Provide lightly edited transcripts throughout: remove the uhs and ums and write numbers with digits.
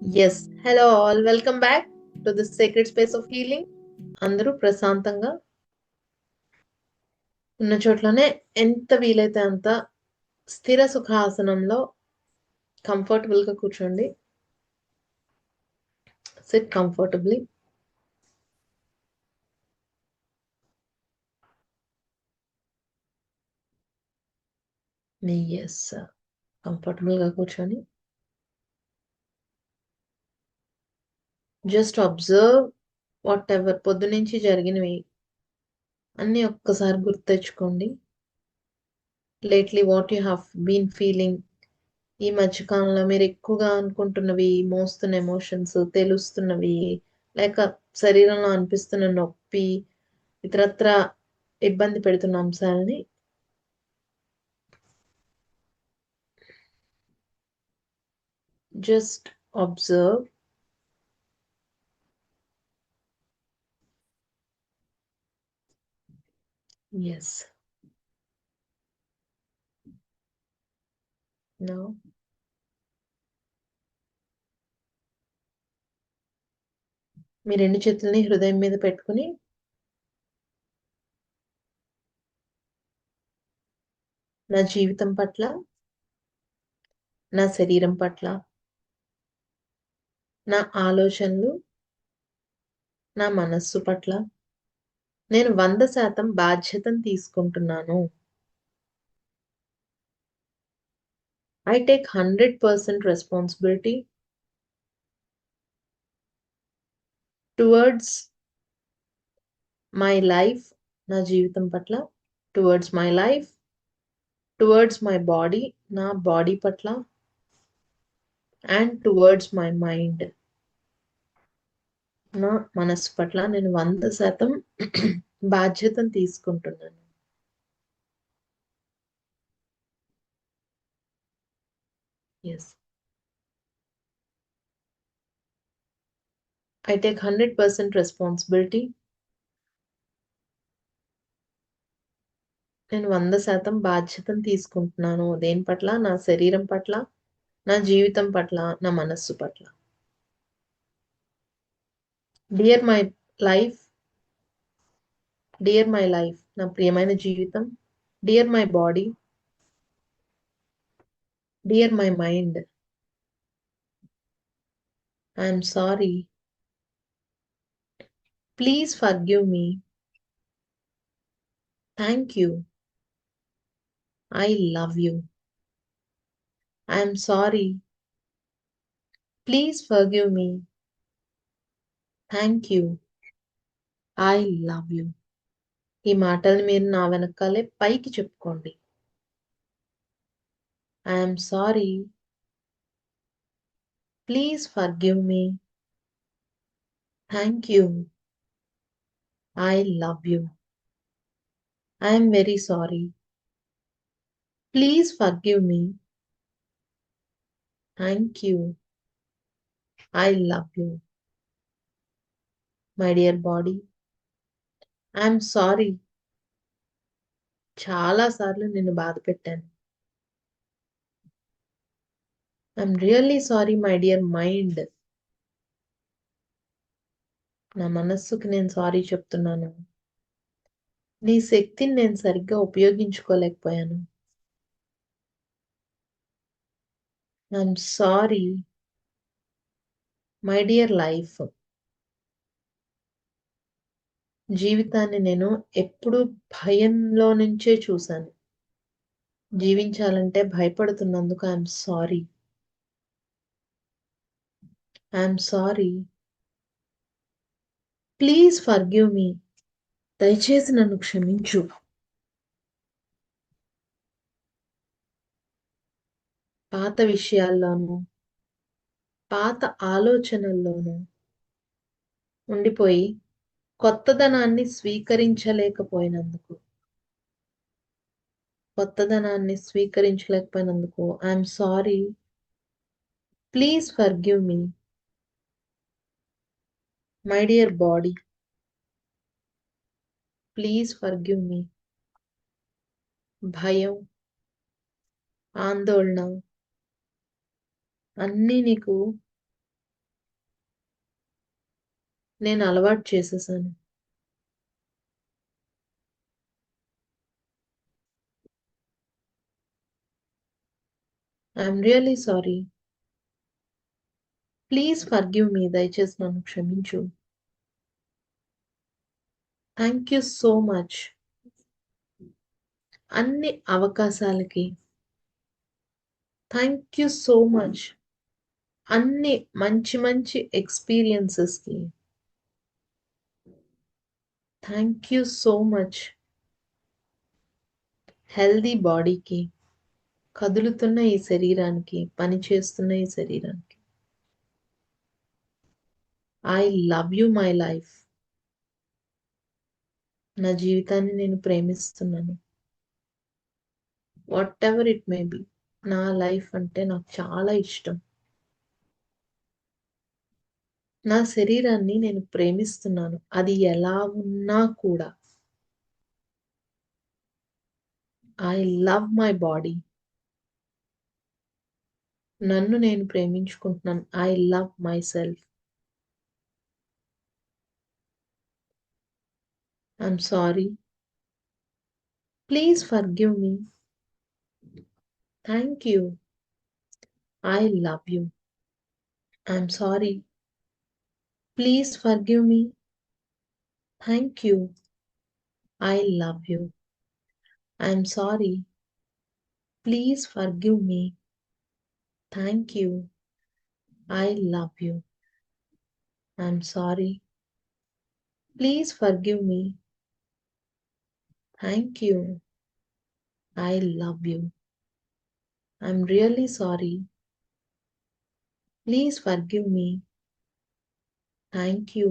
Yes hello all welcome back to the secret space of healing. అందరూ ప్రశాంతంగా ఉన్న చోట్లోనే ఎంత వీలైతే అంత స్థిర సుఖాసనంలో కంఫర్టబుల్ గా కూర్చోండి. SIT comfortably. ఎస్, కంఫర్టబుల్ గా కూర్చొని జస్ట్ అబ్జర్వ్ వాట్ ఎవర్ పొద్దునుంచి జరిగినవి అన్ని ఒక్కసారి గుర్తు తెచ్చుకోండి. Lately what you have been feeling, ఈ మధ్య కాలంలో మీరు ఎక్కువగా అనుకుంటున్నవి, మోస్తున్న ఎమోషన్స్, తెలుస్తున్నవి, లేక శరీరంలో అనిపిస్తున్న నొప్పి, ఇతరత్ర ఇబ్బంది పెడుతున్న అంశాలని జస్ట్ అబ్జర్వ్. ఎస్, నౌ మీ రెండు చేతుల్ని హృదయం మీద పెట్టుకుని నా జీవితం పట్ల, నా శరీరం పట్ల, నా ఆలోచనలు, నా మనస్సు పట్ల నేను 100% బాధ్యతను తీసుకుంటున్నాను. I take 100% responsibility towards my life, నా జీవితం పట్ల, towards my life, towards my body, నా బాడీ పట్ల, and towards my mind, నా మనస్సు పట్ల నేను 100% బాధ్యతను తీసుకుంటున్నాను. Yes, I take 100% responsibility. నేను 100% బాధ్యతను తీసుకుంటున్నాను. దేని పట్ల? నా శరీరం పట్ల, నా జీవితం పట్ల, నా మనస్సు పట్ల. Dear my life, dear my life, నా ప్రియమైన జీవితం. Dear my body, dear my mind, I'm sorry, please forgive me, thank you, I love you, I'm sorry, please forgive me, thank you, I love you. ఈ మాటల్ని మీరు నా వెనకాలే పైకి చెప్పుకోండి. I'm sorry, please forgive me, thank you, I love you, I'm very sorry, please forgive me, thank you, I love you. My dear body, I'm sorry, చాలా సార్లు నిన్ను బాధ పెట్టాను. I'm really sorry my dear mind, నా మనస్సుకి నేను sorry చెప్తున్నాను. నీ శక్తిని నేను సరిగ్గా ఉపయోగించుకోలేకపోయాను. I'm sorry my dear life, జీవితాన్ని నేను ఎప్పుడూ భయంలో నుంచే చూశాను. జీవించాలంటే భయపడుతున్నందుకు I'm sorry. I'm sorry, please forgive me, దయచేసి నన్ను క్షమించు. పాత విషయాల్లోనూ, పాత ఆలోచనల్లోనూ ఉండిపోయి కొత్తదనాన్ని స్వీకరించలేకపోయినందుకు I'm sorry, please forgive me. My dear body, please forgive me. భయం, ఆందోళన అన్నీ నీకు నేను అలవాటు చేసేసాను. I'm really sorry. Please forgive me. దయచేసి నన్ను క్షమించు. Thank you so much. అన్ని అవకాశాలకి థ్యాంక్ యూ సో మచ్. అన్ని మంచి మంచి ఎక్స్పీరియన్సెస్కి thank you so much. Healthy బాడీకి, కదులుతున్న ఈ శరీరానికి, పనిచేస్తున్న ఈ శరీరానికి. I love you my life. నా జీవితాన్ని నేను ప్రేమిస్తున్నాను. Whatever it may be. నా లైఫ్ అంటే నాకు చాలా ఇష్టం. నా శరీరాన్ని నేను ప్రేమిస్తున్నాను, అది ఎలా ఉన్నా కూడా. I love my body. నన్ను నేను ప్రేమించుకుంటున్నాను. I love myself. I'm sorry. Please forgive me. Thank you. I love you. I'm sorry. Please forgive me. Thank you. I love you. I'm sorry. Please forgive me. Thank you. I love you. I'm sorry. Please forgive me. Thank you. I love you. I'm really sorry. Please forgive me. Thank you.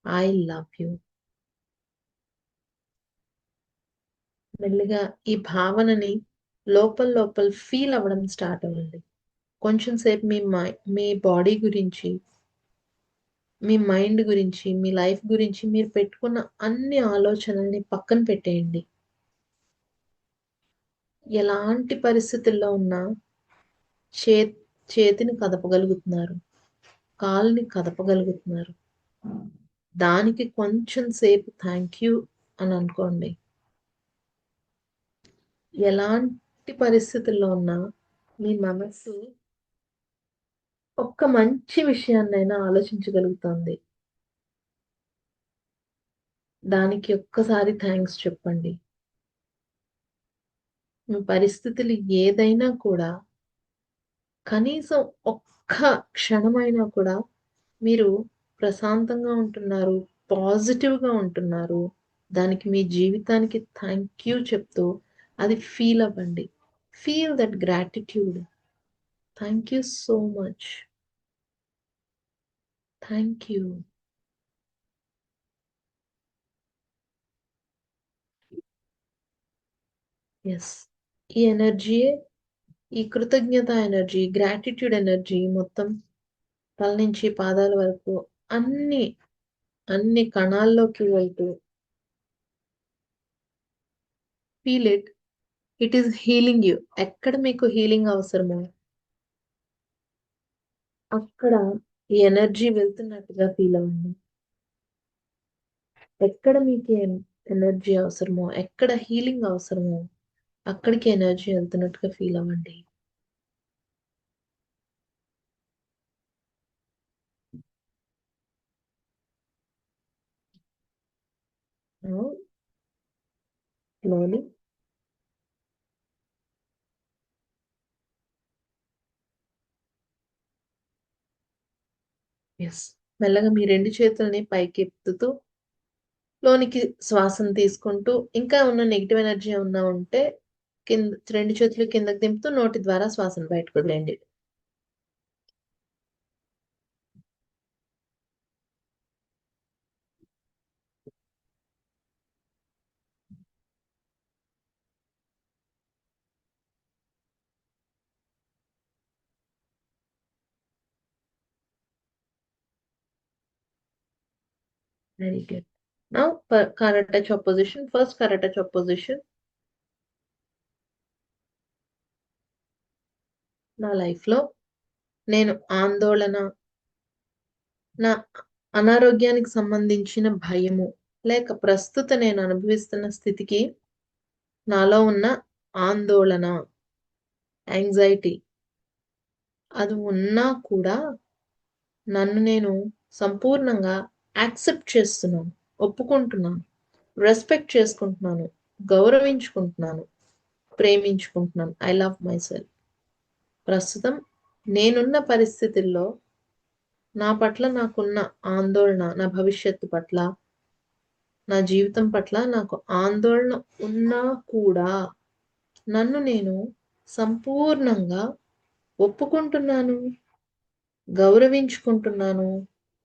I love you. మెల్లిగా ఈ భావనని లోపల లోపల feel అవ్వడం start అవ్వండి. కొంచెం సేపు మీ body గురించి, మీ mind గురించి, మీ లైఫ్ గురించి మీరు పెట్టుకున్న అన్ని ఆలోచనల్ని పక్కన పెట్టేయండి. ఎలాంటి పరిస్థితుల్లో ఉన్నా చే చేతిని కదపగలుగుతున్నారు, కాలుని కదపగలుగుతున్నారు. దానికి కొంచెం సేపు థ్యాంక్ యూ అని అనుకోండి. ఎలాంటి పరిస్థితుల్లో ఉన్నా మీ మనసు ఒక్క మంచి విషయాన్నైనా ఆలోచించగలుగుతుంది. దానికి ఒక్కసారి థ్యాంక్స్ చెప్పండి. మీ పరిస్థితులు ఏదైనా కూడా కనీసం ఒక్క క్షణమైనా కూడా మీరు ప్రశాంతంగా ఉంటున్నారు, పాజిటివ్‌గా ఉంటున్నారు. దానికి మీ జీవితానికి థ్యాంక్ యూ చెప్తూ అది ఫీల్ అవ్వండి. Feel that gratitude. Thank you so much. Thank you. Yes. ఈ ఎనర్జీయే, ఈ కృతజ్ఞత ఎనర్జీ, గ్రాటిట్యూడ్ ఎనర్జీ మొత్తం తల నుంచి పాదాల వరకు అన్ని, అన్ని కణాల్లోకి వెళ్తూ feel it. It is healing you. ఎక్కడ మీకు హీలింగ్ అవసరమో అక్కడ ఈ ఎనర్జీ వెళ్తున్నట్టుగా ఫీల్ అవ్వండి. ఎక్కడ మీకు ఎనర్జీ అవసరమో, ఎక్కడ హీలింగ్ అవసరమో అక్కడికి ఎనర్జీ వెళ్తున్నట్టుగా ఫీల్ అవ్వండి. స్లోలీ. ఎస్. మెల్లగా మీ 2 చేతుల్ని పైకెత్తుతూ లోనికి శ్వాసను తీసుకుంటూ, ఇంకా ఉన్న నెగెటివ్ ఎనర్జీ ఏమన్నా ఉంటే కింద 2 చేతులు కిందకి దింపుతూ నోటి ద్వారా శ్వాసను బయటకు వదిలేయండి. Very good. Now karate chop position. First karate chop position. నా లైఫ్‌లో నేను ఆందోళన, నా అనారోగ్యానికి సంబంధించిన భయము లేక ప్రస్తుత నేను అనుభవిస్తున్న స్థితికి నాలో ఉన్న ఆందోళన, యాంగ్జైటీ అది ఉన్నా కూడా నన్ను నేను సంపూర్ణంగా యాక్సెప్ట్ చేస్తున్నాను. ఒప్పుకుంటున్నాను. రెస్పెక్ట్ చేసుకుంటున్నాను. గౌరవించుకుంటున్నాను. ప్రేమించుకుంటున్నాను. I love myself. ప్రస్తుతం నేనున్న పరిస్థితుల్లో నా పట్ల నాకున్న ఆందోళన, నా భవిష్యత్తు పట్ల, నా జీవితం పట్ల నాకు ఆందోళన ఉన్నా కూడా నన్ను నేను సంపూర్ణంగా ఒప్పుకుంటున్నాను, గౌరవించుకుంటున్నాను,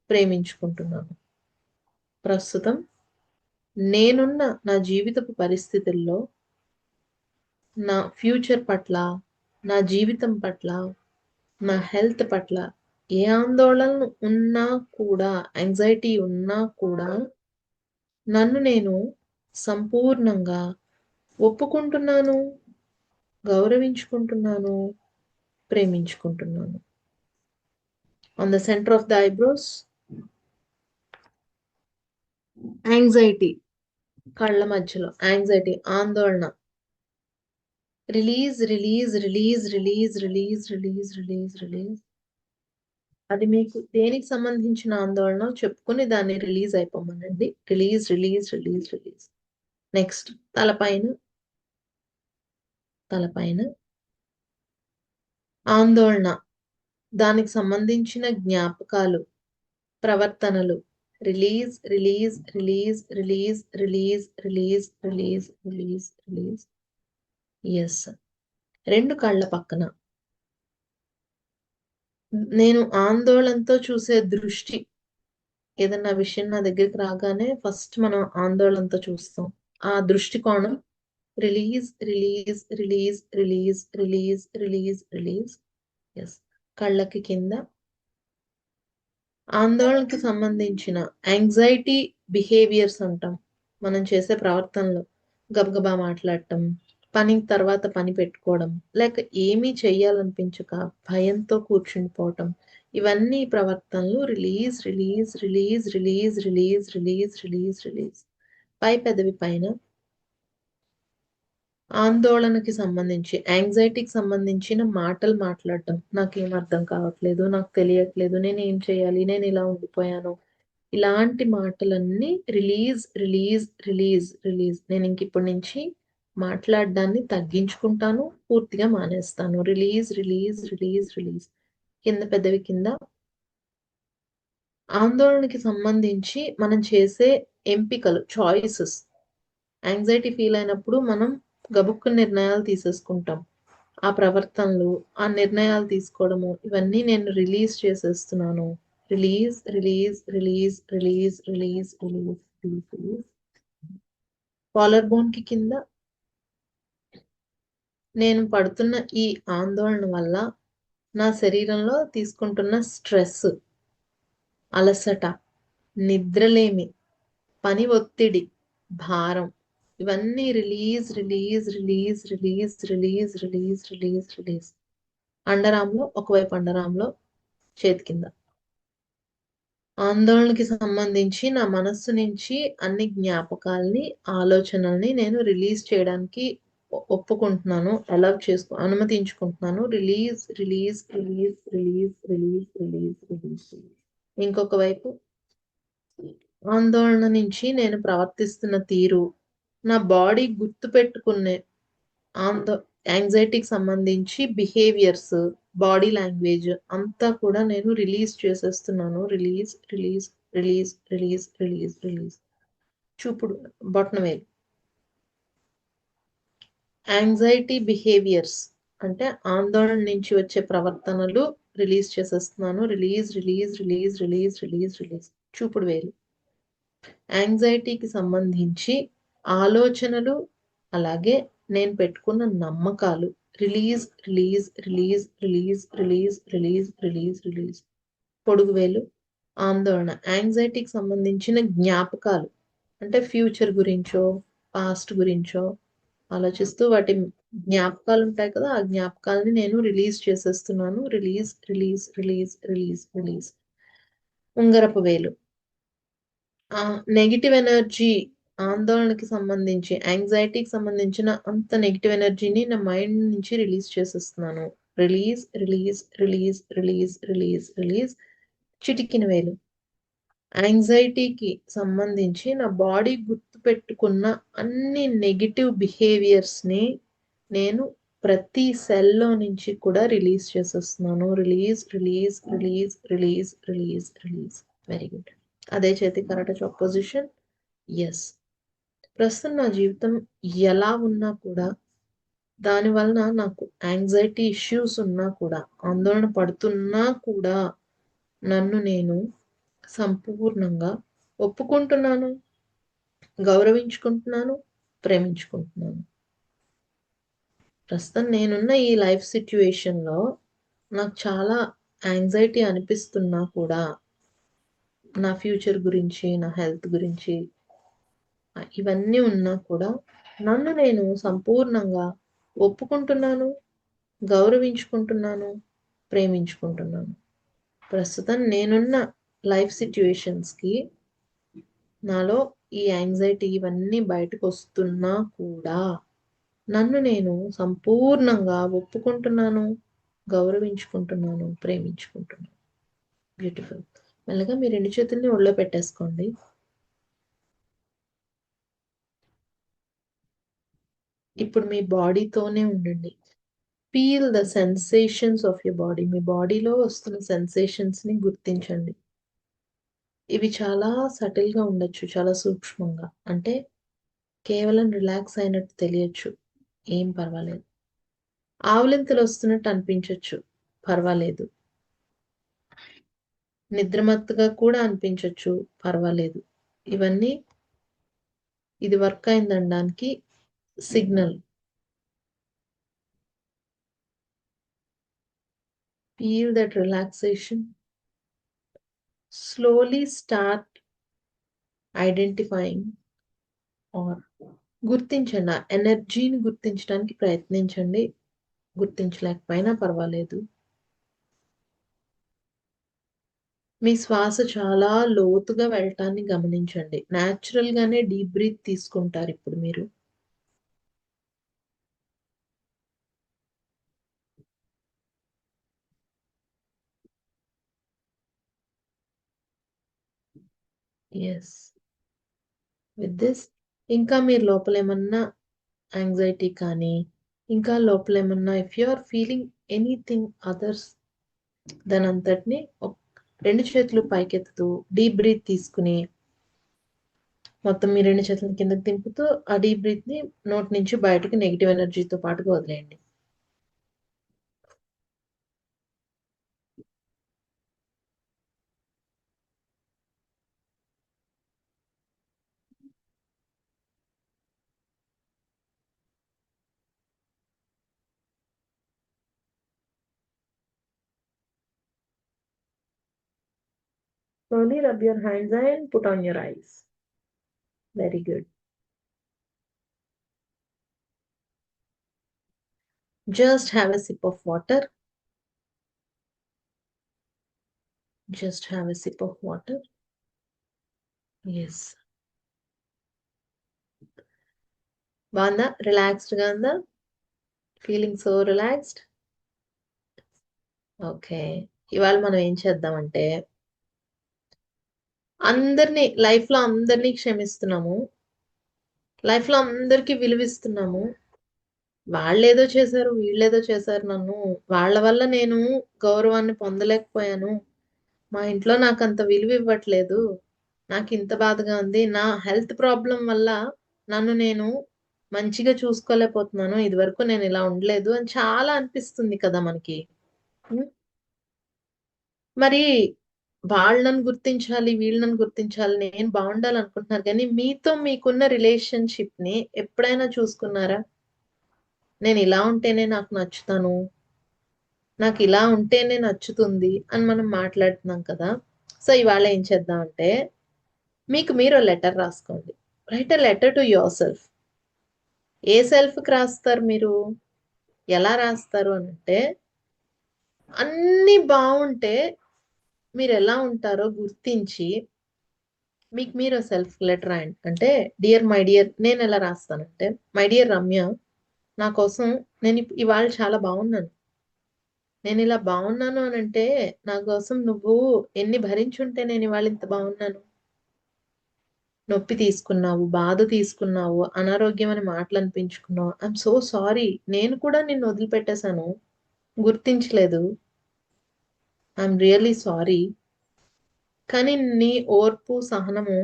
ప్రేమించుకుంటున్నాను. ప్రస్తుతం నేనున్న నా జీవితపు పరిస్థితుల్లో నా ఫ్యూచర్ పట్ల, నా జీవితం పట్ల, నా హెల్త్ పట్ల ఏ ఆందోళనలు ఉన్నా కూడా, యాంగ్జైటీ ఉన్నా కూడా నన్ను నేను సంపూర్ణంగా ఒప్పుకుంటున్నాను, గౌరవించుకుంటున్నాను, ప్రేమించుకుంటున్నాను. On the centre of the eyebrows anxiety, కళ్ళ మధ్యలో యాంగ్జైటీ, ఆందోళన. Release, release, release, release, release, release, release, release. అది మీకు దేనికి సంబంధించిన ఆందోళన చెప్పుకుని దాన్ని రిలీజ్ అయిపోమనండి. Release, release, release, release. Next తలపైన ఆందోళన, దానికి సంబంధించిన జ్ఞాపకాలు, ప్రవర్తనలు. Release, release, release, release, release, release, release, release, release. Yes. 2 కళ్ళ పక్కన నేను ఆందోళనతో చూసే దృష్టి, ఏదన్నా విషయం నా దగ్గరికి రాగానే ఫస్ట్ మనం ఆందోళనతో చూస్తాం. ఆ దృష్టికోణం release, release, release, release, release, release, release. Yes. కళ్ళకి కింద ఆందోళనకి సంబంధించిన యాంగ్జైటీ బిహేవియర్స్ అంటాం. మనం చేసే ప్రవర్తనలో గబగబా మాట్లాడటం, పని తర్వాత పని పెట్టుకోవడం, లేక ఏమీ చెయ్యాలనిపించక భయంతో కూర్చుండిపోవటం, ఇవన్నీ ప్రవర్తనలు release, release, release, release, release, release, release, release. పై పెదవి పైన ఆందోళనకి సంబంధించి, యాంగ్జైటీకి సంబంధించిన మాటలు మాట్లాడటం. నాకేం అర్థం కావట్లేదు, నాకు తెలియట్లేదు, నేను ఏం చేయాలి, నేను ఇలా ఉండిపోయాను. ఇలాంటి మాటలన్నీ రిలీజ్, రిలీజ్, రిలీజ్, రిలీజ్. నేను ఇంక ఇప్పటి నుంచి మాట్లాడడాన్ని తగ్గించుకుంటాను, పూర్తిగా మానేస్తాను. Release, release, release, release. కింద పెదవి కింద ఆందోళనకి సంబంధించి మనం చేసే ఎంపికలు, చాయిసెస్. యాంగ్జైటీ ఫీల్ అయినప్పుడు మనం గబుక్కు నిర్ణయాలు తీసేసుకుంటాం. ఆ ప్రవర్తనలు, ఆ నిర్ణయాలు తీసుకోవడము, ఇవన్నీ నేను రిలీజ్ చేసేస్తున్నాను. Release, release, release, release, release, release, release, release. Collar bone కి కింద నేను పడుతున్న ఈ ఆందోళన వల్ల నా శరీరంలో తీసుకుంటున్న స్ట్రెస్, అలసట, నిద్రలేమి, పని ఒత్తిడి, భారం, ఇవన్నీ release, release, release, release, release, release, release, release. అండరాంలో, ఒకవైపు అండరాంలో, చేతి కింద ఆందోళనకి సంబంధించి నా మనస్సు నుంచి అన్ని జ్ఞాపకాల్ని, ఆలోచనల్ని నేను రిలీజ్ చేయడానికి ఒప్పుకుంటున్నాను, అనుమతించుకుంటున్నాను. Release, release, release, release, release, release, release. ఇంకొక వైపు ఆందోళన నుంచి నేను ప్రవర్తిస్తున్న తీరు, నా బాడీ గుర్తు పెట్టుకునే యాంగ్జైటీకి సంబంధించి బిహేవియర్స్, బాడీ లాంగ్వేజ్ అంతా కూడా నేను రిలీజ్ చేసేస్తున్నాను. Release, release, release, release, release, release. చూపుడు బొటనవేలు. యాంగ్జైటీ బిహేవియర్స్ అంటే ఆందోళన నుంచి వచ్చే ప్రవర్తనలు రిలీజ్ చేసేస్తున్నాను. Release, release, release, release, release, release. చూపుడు వేలు. యాంగ్జైటీకి సంబంధించి ఆలోచనలు, అలాగే నేను పెట్టుకున్న నమ్మకాలు. Release, release, release, release, release, release, release, release. పొడుగు వేలు. ఆందోళన, యాంగ్జైటీకి సంబంధించిన జ్ఞాపకాలు అంటే ఫ్యూచర్ గురించో, పాస్ట్ గురించో ఆలోచిస్తూ వాటి జ్ఞాపకాలు ఉంటాయి కదా, ఆ జ్ఞాపకాలని నేను రిలీజ్ చేసేస్తున్నాను. Release, release, release, release, release. ఉంగరపు వేలు. నెగిటివ్ ఎనర్జీ, ఆందోళనకి సంబంధించి, యాంగ్జైటీకి సంబంధించిన అంత నెగిటివ్ ఎనర్జీని నా మైండ్ నుంచి రిలీజ్ చేసేస్తున్నాను. Release, release, release, release, release, release. చిటికిన వేలు. యాంగ్జైటీకి సంబంధించి నా బాడీ గుర్తుపెట్టుకున్న అన్ని నెగిటివ్ బిహేవియర్స్ని నేను ప్రతి సెల్లో నుంచి కూడా రిలీజ్ చేసేస్తున్నాను. Release, release, release, release, release, release. Very good. అదే చేతి కరాటే చాప్ పొజిషన్. ఎస్. ప్రస్తుతం నా జీవితం ఎలా ఉన్నా కూడా, దాని వలన నాకు యాంగ్జైటీ ఇష్యూస్ ఉన్నా కూడా, ఆందోళన పడుతున్నా కూడా నన్ను నేను సంపూర్ణంగా ఒప్పుకుంటున్నాను, గౌరవించుకుంటున్నాను, ప్రేమించుకుంటున్నాను. ప్రస్తుతం నేనున్న ఈ లైఫ్ సిట్యుయేషన్లో నాకు చాలా యాంగ్జైటీ అనిపిస్తున్నా కూడా, నా ఫ్యూచర్ గురించి, నా హెల్త్ గురించి, ఇవన్నీ ఉన్నా కూడా నన్ను నేను సంపూర్ణంగా ఒప్పుకుంటున్నాను, గౌరవించుకుంటున్నాను, ప్రేమించుకుంటున్నాను. ప్రస్తుతం నేనున్న లైఫ్ సిట్యుయేషన్స్కి నాలో ఈ యాంగ్జైటీ ఇవన్నీ బయటకు వస్తున్నా కూడా నన్ను నేను సంపూర్ణంగా ఒప్పుకుంటున్నాను, గౌరవించుకుంటున్నాను, ప్రేమించుకుంటున్నాను. బ్యూటిఫుల్. మెల్లగా మీ 2 చేతుల్ని ఒళ్ళో పెట్టేసుకోండి. ఇప్పుడు మీ బాడీతోనే ఉండండి. Feel the sensations of your body. మీ బాడీలో వస్తున్న సెన్సేషన్స్ని గుర్తించండి. ఇవి చాలా సటిల్గా ఉండొచ్చు, చాలా సూక్ష్మంగా. అంటే కేవలం రిలాక్స్ అయినట్టు తెలియచ్చు, ఏం పర్వాలేదు. ఆవులింతలు వస్తున్నట్టు అనిపించవచ్చు, పర్వాలేదు. నిద్రమత్తుగా కూడా అనిపించవచ్చు, పర్వాలేదు. ఇవన్నీ ఇది వర్క్ అయిందనడానికి signal. Feel that relaxation. Slowly start identifying or గుర్తించండి. ఆ ఎనర్జీని గుర్తించడానికి ప్రయత్నించండి. గుర్తించలేకపోయినా పర్వాలేదు. మీ శ్వాస చాలా లోతుగా వెళ్ళటాన్ని గమనించండి. న్యాచురల్ గానే డీప్ బ్రీత్ తీసుకుంటారు ఇప్పుడు మీరు. ఎస్. విత్ దిస్ ఇంకా మీరు లోపల ఏమన్నా యాంగ్జైటీ కానీ, ఇంకా లోపల ఏమన్నా if you are feeling anything others దానంతటిని 2 చేతులు పైకెత్తుతూ డీప్ బ్రీత్ తీసుకుని మొత్తం మీ 2 చేతులను కిందకి దింపుతూ ఆ డీప్ బ్రీత్ ని నోటి నుంచి బయటకు నెగిటివ్ ఎనర్జీతో పాటుగా వదిలేయండి. Slowly rub your hands and put on your eyes. Very good. Just have a sip of water. Just have a sip of water. Yes. బాగుందా? రిలాక్స్డ్గా ఉందా? Feeling so relaxed. ఓకే. ఇవాళ మనం ఏం చేద్దామంటే లైఫ్లో అందరినీ క్షమిస్తున్నాము. లైఫ్లో అందరికీ విలువిస్తున్నాము. వాళ్ళేదో చేశారు, వీళ్ళేదో చేశారు నన్ను. వాళ్ళ వల్ల నేను గౌరవాన్ని పొందలేకపోయాను. మా ఇంట్లో నాకంత విలువ ఇవ్వట్లేదు. నాకింత బాధగా ఉంది. నా హెల్త్ ప్రాబ్లమ్ వల్ల నన్ను నేను మంచిగా చూసుకోలేకపోతున్నాను. ఇదివరకు నేను ఇలా ఉండలేదు అని చాలా అనిపిస్తుంది కదా మనకి. హ్మ్. మరి వాళ్ళని గుర్తించాలి, వీళ్ళని గుర్తించాలి, నేను బావుండాలనుకుంటున్నారు కానీ, మీతో మీకున్న రిలేషన్‌షిప్‌ని ఎప్పుడైనా చూసుకున్నారా? నేనిలా ఉంటేనే నాకు నచ్చుతాను. నాకిలా ఉంటేనే నచ్చుతుంది అని మనం మాట్లాడుతున్నాం కదా! సో, ఇవాళ ఏం చేద్దామంటే, మీకు మీరు లెటర్ రాసుకోండి. Write a letter to yourself. ఏ సెల్ఫ్‌కి రాస్తారు మీరు? ఎలా రాస్తారు అనంటే, అన్నీ బావుంటే మీరెలా ఉంటారో గుర్తించి మీకు మీరు సెల్ఫ్ లెటర్ రాయండి. అంటే డియర్ మై డియర్ నేను ఎలా రాస్తానంటే, మై డియర్ రమ్య, నా కోసం నేను ఇవాళ చాలా బాగున్నాను. నేను ఇలా బాగున్నాను అని అంటే నా కోసం నువ్వు ఎన్ని భరించుంటే నేను ఇవాళ ఇంత బాగున్నాను. నొప్పి తీసుకున్నావు, బాధ తీసుకున్నావు, అనారోగ్యం అని మాటలు అనిపించుకున్నావు. I'm so sorry. నేను కూడా నిన్ను వదిలిపెట్టేశాను. గుర్తించలేదు. I'm really sorry. కానీ నీ ఓర్పు, సహనము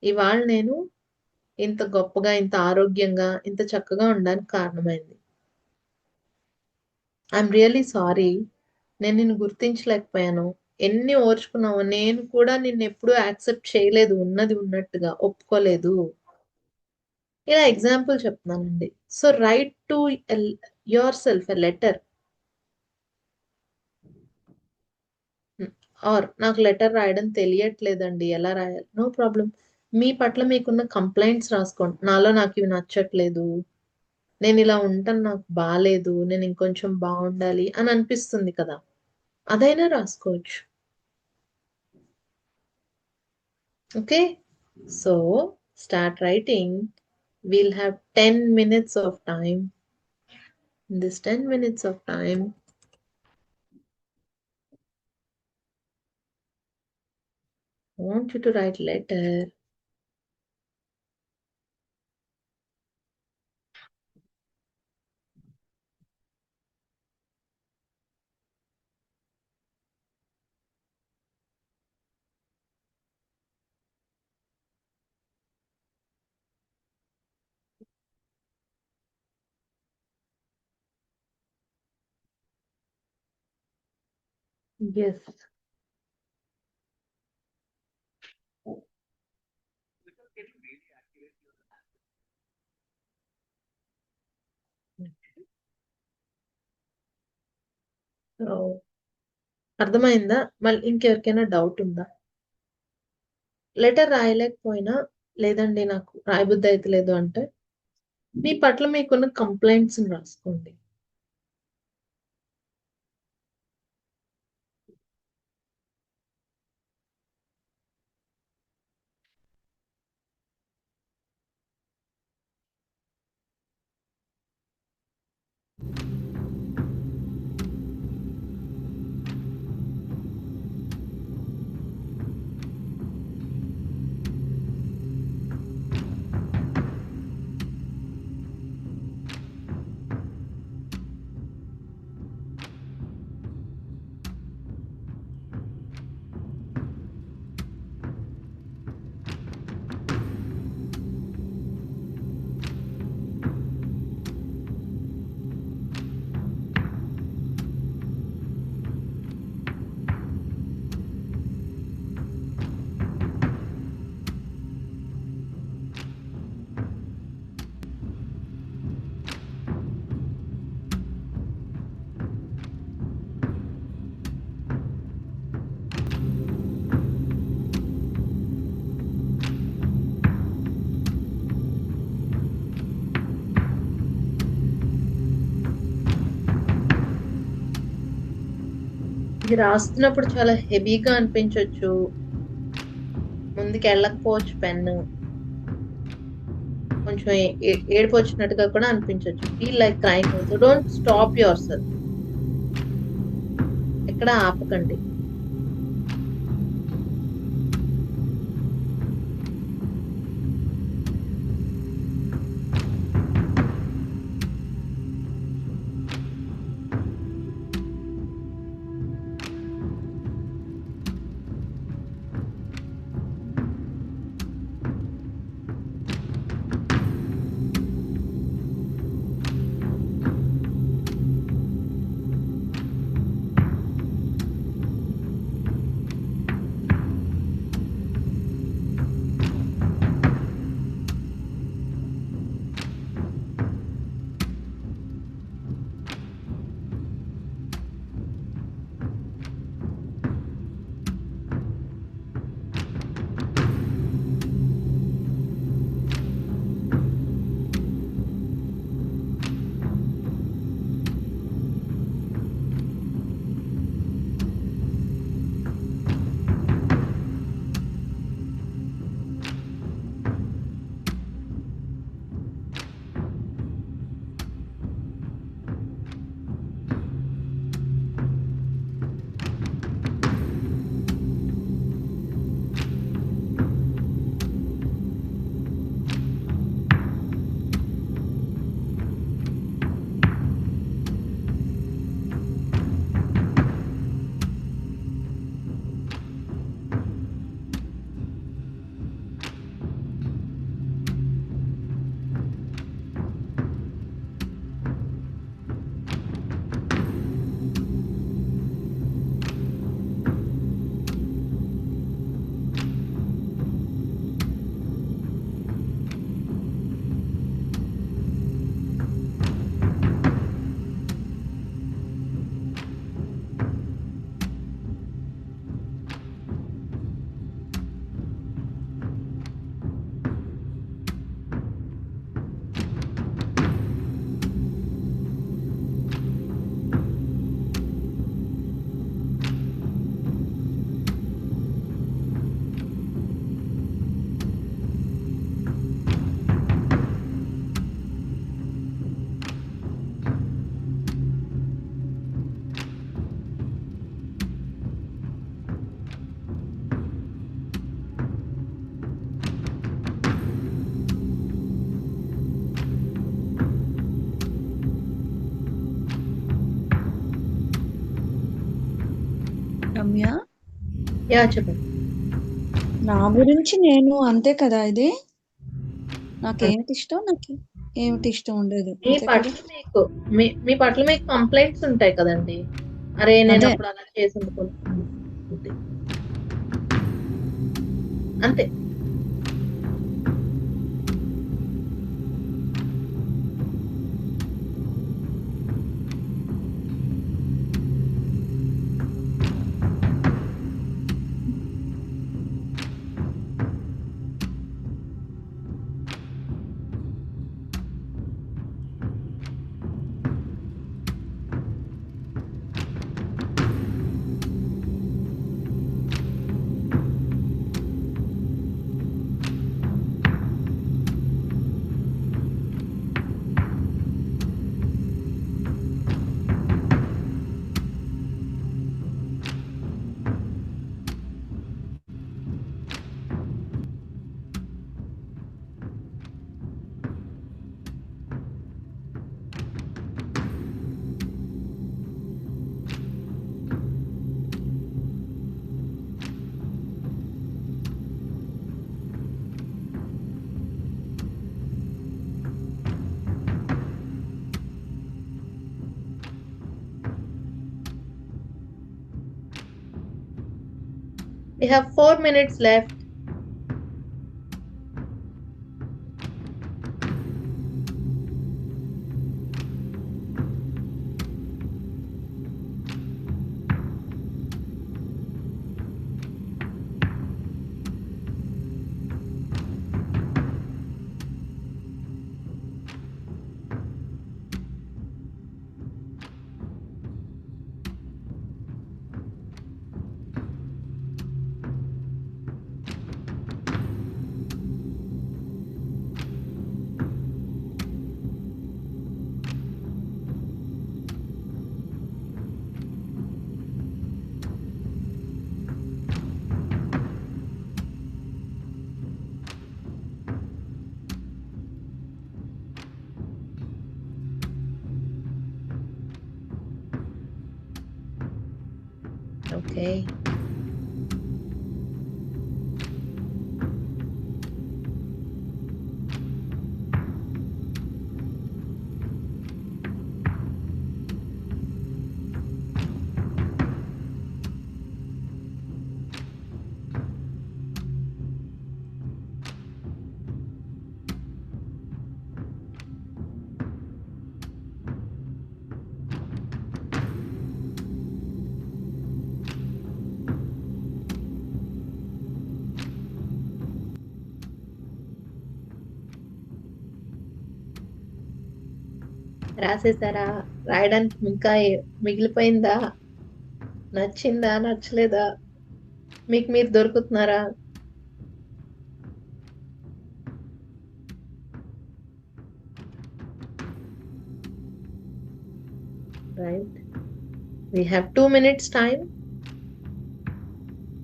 ఇవాళ నేను ఇంత గొప్పగా, ఇంత ఆరోగ్యంగా, ఇంత చక్కగా ఉండడానికి కారణమైంది. I'm really sorry. నేను నిన్ను గుర్తించలేకపోయాను. ఎన్ని ఓర్చుకున్నావో, నేను కూడా నిన్ను ఎప్పుడూ యాక్సెప్ట్ చేయలేదు. ఉన్నది ఉన్నట్టుగా ఒప్పుకోలేదు. ఇలా ఎగ్జాంపుల్ చెప్తున్నానండి. So write to yourself a letter. Or నాకు లెటర్ రాయడం తెలియట్లేదండి, ఎలా రాయాలి? No problem. మీ పట్ల మీకున్న కంప్లైంట్స్ రాసుకోండి. నాకు ఇవి నచ్చట్లేదు, నేను ఇలా ఉంటాను, నాకు బాలేదు, నేను ఇంకొంచెం బాగుండాలి అని అనిపిస్తుంది కదా, అదైనా రాసుకోవచ్చు. Okay, so start writing. We'll have 10 minutes of time. In this 10 minutes of time, I want you to write letter. Yes. So, అర్థమైందా? మళ్ళీ ఇంకెవరికైనా డౌట్ ఉందా? లెటర్ రాయలేకపోయినా, లేదండి నాకు రాయబుద్ధి అయితే లేదు అంటే, మీ పట్ల మీకున్న కంప్లైంట్స్ రాసుకోండి. ఇది రాస్తున్నప్పుడు చాలా హెవీగా అనిపించవచ్చు, ముందుకు వెళ్ళకపోవచ్చు పెన్ను, కొంచెం ఏడుపు వచ్చినట్టుగా కూడా అనిపించవచ్చు. Feel like crime. So don't stop your self. ఎక్కడ ఆపకండి. నవ్య. యా చెప్పండి. నా గురించి నేను అంతే కదా ఇది. నాకేమిటి ఇష్టం, నాకు ఏమిటి ఇష్టం ఉండదు, మీ అంతే పట్ల కదా. మీకు మీ పట్ల మీకు కంప్లైంట్స్ ఉంటాయి కదండి. అరే నేను అదే. అప్పుడు అలా చేసి అంతే. We have 4 minutes left. Okay. రాసేసారా? రాయడానికి ఇంకా మిగిలిపోయిందా? నచ్చిందా నచ్చలేదా? మీకు మీరు దొరుకుతున్నారా? Right. We have 2 minutes time.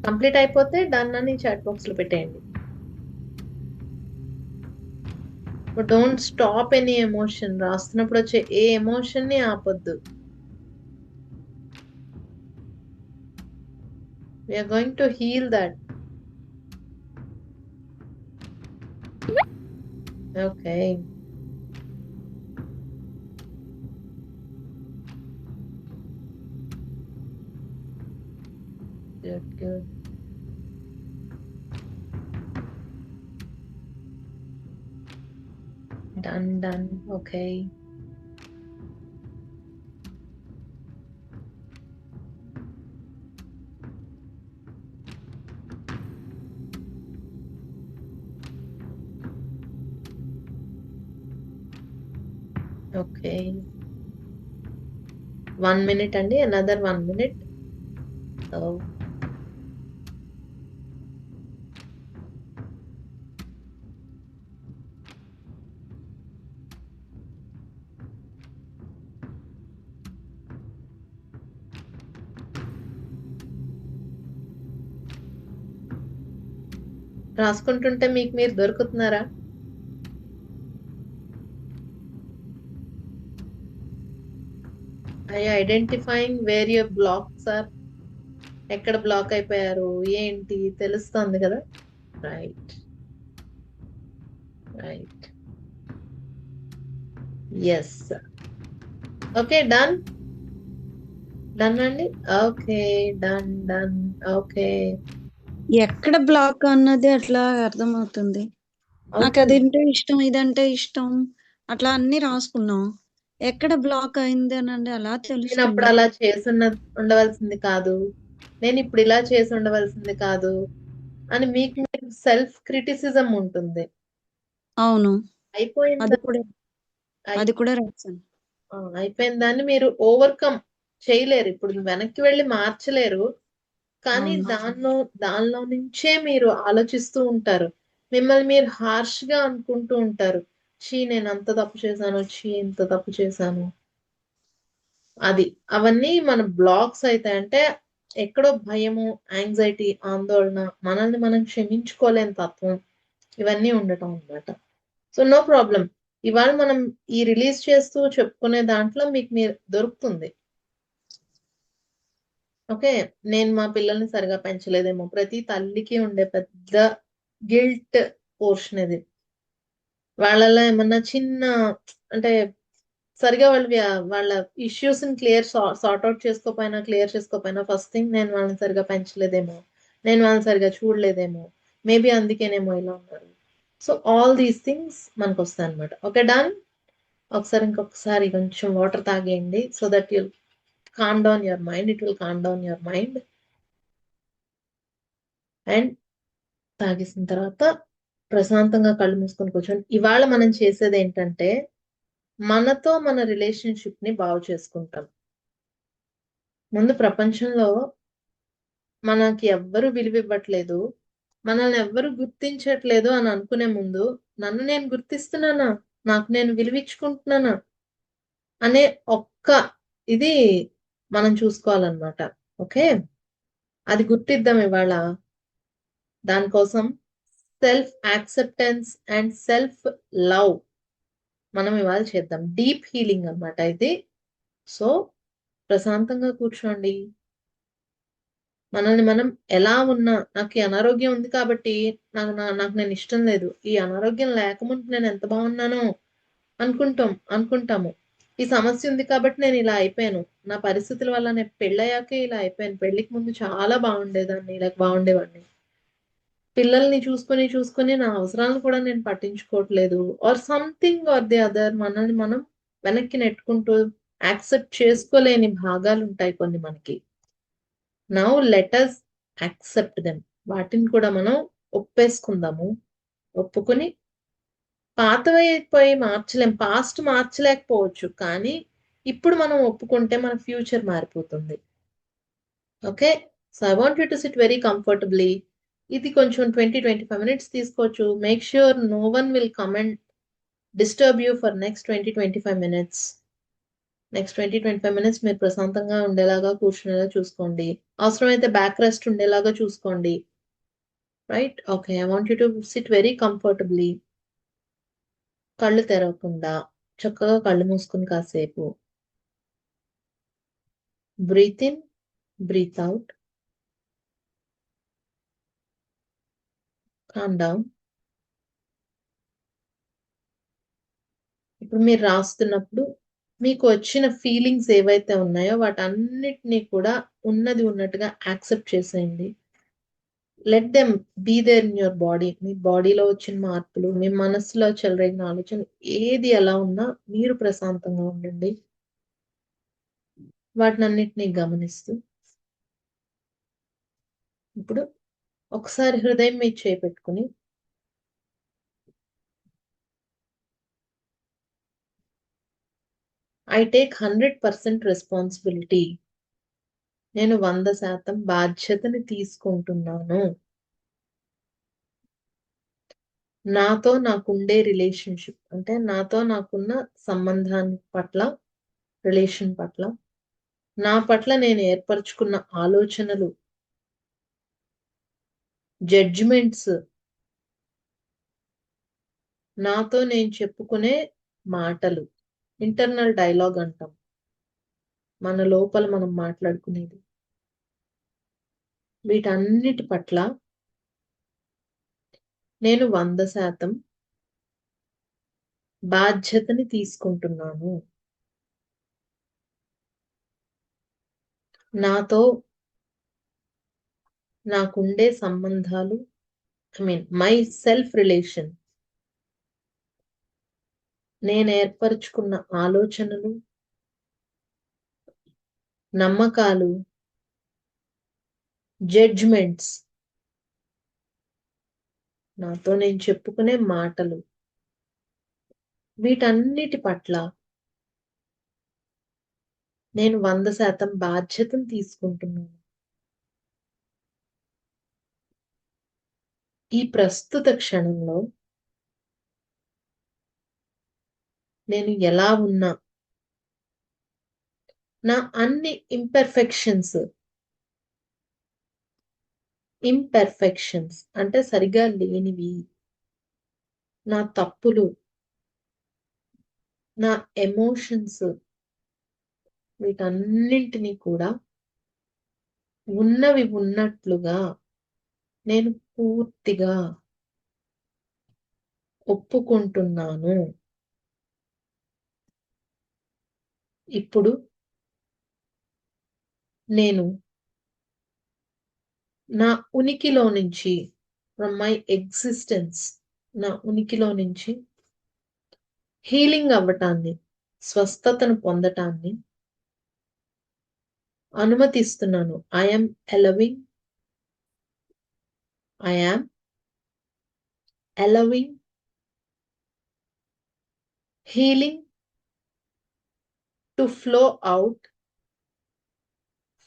Complete అయిపోతే డన్ అని చాట్ బాక్స్ లో పెట్టేయండి. But don't stop any emotion. రాస్తున్నప్పుడు వచ్చే ఏ ఎమోషన్ ని ఆపొద్దు. We are going to heal that. Okay. Good, good. Done. Okay. Okay. 1 minute అండి. Another 1 minute. So, రాసుకుంటుంటే మీకు మీరు దొరుకుతున్నారా? Are you identifying where your blocks are? ఎక్కడ బ్లాక్ అయిపోయారు ఏంటి తెలుస్తుంది కదా. Right. Right. Yes. Okay, done. Done అండి. Okay, done done. ఓకే. ఎక్కడ బ్లాక్ అన్నది అట్లా అర్థమవుతుంది. నాకు అవుతుంది. అదంటే ఇష్టం, ఇదంటే ఇష్టం, అట్లా అన్ని రాసుకున్నాం. ఎక్కడ బ్లాక్ అయింది అనండి అలా నేను అప్పుడు తెలుస్తుంది. అలా ఉండవలసింది కాదు, నేను ఇప్పుడు ఇలా చేసి ఉండవలసింది కాదు అని మీకు మీరు సెల్ఫ్ క్రిటిసిజం ఉంటుంది. అవును, అయిపోయిన అది దాన్ని కూడా అయి- అది కూడా రాశాను. అయిపోయిన దాన్ని మీరు ఓవర్కమ్ చేయలేరు, ఇప్పుడు వెనక్కి వెళ్ళి మార్చలేరు. కానీ అవును. దానిలో నుంచే మీరు ఆలోచిస్తూ ఉంటారు, మిమ్మల్ని మీరు హార్ష్ గా అనుకుంటూ ఉంటారు. చీ, నేను అంత తప్పు చేశాను, చీ ఇంత తప్పు చేశాను. అది అవన్నీ మన బ్లాక్స్ అయితే అంటే ఎక్కడో భయము, యాంగ్జైటీ, ఆందోళన, మనల్ని మనం క్షమించుకోలేని తత్వం, ఇవన్నీ ఉండటం అన్నమాట. So no problem. ఇవాళ మనం ఈ రిలీజ్ చేస్తూ చెప్పుకునే దాంట్లో మీకు మీరు దొరుకుతుంది. ఓకే. నేను మా పిల్లల్ని సరిగా పెంచలేదేమో, ప్రతి తల్లికి ఉండే పెద్ద గిల్ట్ పోర్షన్ ఇది. వాళ్ళలో ఏమన్నా చిన్న అంటే సరిగా వాళ్ళ ఇష్యూస్ ని సార్ట్ అవుట్ క్లియర్ చేసుకోపోయినా ఫస్ట్ థింగ్ నేను వాళ్ళని సరిగా పెంచలేదేమో, నేను వాళ్ళని సరిగా చూడలేదేమో, మేబీ అందుకేనేమో ఇలా ఉన్నారు. సో ఆల్ దీస్ థింగ్స్ మనకు వస్తాయి అనమాట. Okay, done. ఇంకొకసారి కొంచెం వాటర్ తాగేయండి so that you'll calm down your mind. It will calm down your mind. And తాగేసిన తర్వాత ప్రశాంతంగా కళ్ళు మూసుకొని కూర్చొని ఇవాళ మనం చేసేది ఏంటంటే మనతో మన రిలేషన్షిప్ ని బాగు చేసుకుంటాం. ముందు ప్రపంచంలో మనకి ఎవ్వరు విలువ ఇవ్వట్లేదు, మనల్ని ఎవ్వరు గుర్తించట్లేదు అని అనుకునే ముందు నన్ను నేను గుర్తిస్తున్నానా, నాకు నేను విలువించుకుంటున్నానా అనే ఒక్క ఇది మనం చూసుకోవాలన్నమాట. ఓకే, అది గుర్తిద్దాం ఇవాళ. దానికోసం self acceptance and self love మనం ఇవాళ చేద్దాం. డీప్ హీలింగ్ అన్నమాట ఇది. సో ప్రశాంతంగా కూర్చోండి. మనల్ని మనం ఎలా ఉన్నా, నాకు ఈ అనారోగ్యం ఉంది కాబట్టి నాకు నేను ఇష్టం లేదు, ఈ అనారోగ్యం లేకముందు నేను ఎంత బాగున్నానో అనుకుంటాము. ఈ సమస్య ఉంది కాబట్టి నేను ఇలా అయిపోయాను, నా పరిస్థితుల వల్ల నేను పెళ్ళయ్యాకే ఇలా అయిపోయాను, పెళ్లికి ముందు చాలా బాగుండేదాన్ని, ఇలా బాగుండేవాడిని, పిల్లల్ని చూసుకొని నా అవసరాలను కూడా నేను పట్టించుకోవట్లేదు, or something or the other. మనల్ని మనం వెనక్కి నెట్టుకుంటూ యాక్సెప్ట్ చేసుకోలేని భాగాలు ఉంటాయి కొన్ని మనకి. Now let us accept them. వాటిని కూడా మనం ఒప్పేసుకుందాము. ఒప్పుకొని పాతవి అయిపోయి మార్చలేం, పాస్ట్ మార్చలేకపోవచ్చు, కానీ ఇప్పుడు మనం ఒప్పుకుంటే మన ఫ్యూచర్ మారిపోతుంది. Okay, so I want you to sit very comfortably. ఇది కొంచెం 20-25 minutes తీసుకోవచ్చు. Make sure no one will come and disturb you for next 20-25 minutes. Next 20-25 minutes మీరు ప్రశాంతంగా ఉండేలాగా కూర్చునేలా చూసుకోండి. అవసరమైతే బ్యాక్ రెస్ట్ ఉండేలాగా చూసుకోండి. Right. Okay, I want you to sit very comfortably. కళ్ళు తెరవకుండా చక్కగా కళ్ళు మూసుకుని కాసేపు breathe in, breathe out, calm down. ఇప్పుడు మీరు రాస్తున్నప్పుడు మీకు వచ్చిన ఫీలింగ్స్ ఏవైతే ఉన్నాయో వాటన్నిటినీ కూడా ఉన్నది ఉన్నట్టుగా యాక్సెప్ట్ చేసేయండి. Let them be there in your body. మీ బాడీలో వచ్చిన మార్పులు, మీ మనసులో చెలరేగిన ఆలోచనలు ఏది ఎలా ఉన్నా మీరు ప్రశాంతంగా ఉండండి. వాటినన్నిటినీ గమనిస్తూ ఇప్పుడు ఒకసారి హృదయం మీద చేపెట్టుకుని ఐ టేక్ 100% రెస్పాన్సిబిలిటీ. నేను 100% బాధ్యతని తీసుకుంటున్నాను. నాతో నాకుండే రిలేషన్షిప్ అంటే నాతో నాకున్న సంబంధాన్ని పట్ల, రిలేషన్ పట్ల, నా పట్ల నేను ఏర్పరచుకున్న ఆలోచనలు, జడ్జిమెంట్స్, నాతో నేను చెప్పుకునే మాటలు, ఇంటర్నల్ డైలాగ్ అంటాం, మన లోపల మనం మాట్లాడుకునేది. వీటన్నిటి పట్ల నేను 100% బాధ్యతని తీసుకుంటున్నాను. నాతో నాకుండే సంబంధాలు, మై సెల్ఫ్ రిలేషన్, నేను ఏర్పరచుకున్న ఆలోచనలు, నమ్మకాలు, జడ్జ్మెంట్స్, నాతో నేను చెప్పుకునే మాటలు, వీటన్నిటి పట్ల నేను 100% బాధ్యతను తీసుకుంటున్నాను. ఈ ప్రస్తుత క్షణంలో నేను ఎలా ఉన్నా, నా అన్ని ఇంపెర్ఫెక్షన్స్ అంటే సరిగా లేనివి, నా తప్పులు, నా ఎమోషన్స్, వీటన్నింటినీ కూడా ఉన్నవి ఉన్నట్లుగా నేను పూర్తిగా ఒప్పుకుంటున్నాను. ఇప్పుడు నేను నా ఉనికిలో నుంచి, ఫ్రమ్ మై ఎగ్జిస్టెన్స్, నా ఉనికిలో నుంచి హీలింగ్ అవ్వటాన్ని, స్వస్థతను పొందటాన్ని అనుమతిస్తున్నాను. I'm allowing healing to flow out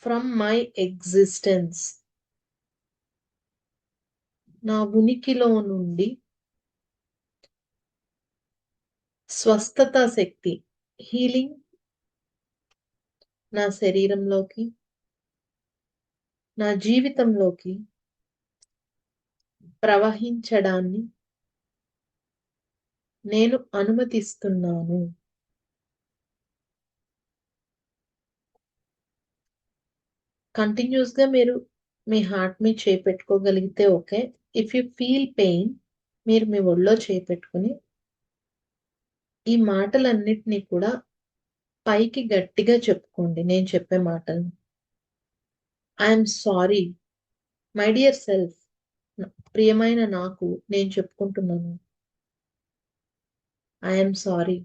from my existence. నా ఉనికిలో నుండి స్వస్థత శక్తి, హీలింగ్ నా శరీరంలోకి, నా జీవితంలోకి ప్రవహించడాన్ని నేను అనుమతిస్తున్నాను. కంటిన్యూస్ గా మీరు మీ హార్ట్ మీద చేపెట్టుకోగలిగితే okay. If you feel pain, మీరు మీ ఒళ్ళో చేపెట్టుకుని ఈ మాటలన్నిటినీ కూడా పైకి గట్టిగా చెప్పుకోండి. నేను చెప్పే మాటలు. I'm sorry my dear self, ప్రియమైన నాకు నేను చెప్పుకుంటున్నాను. I'm sorry.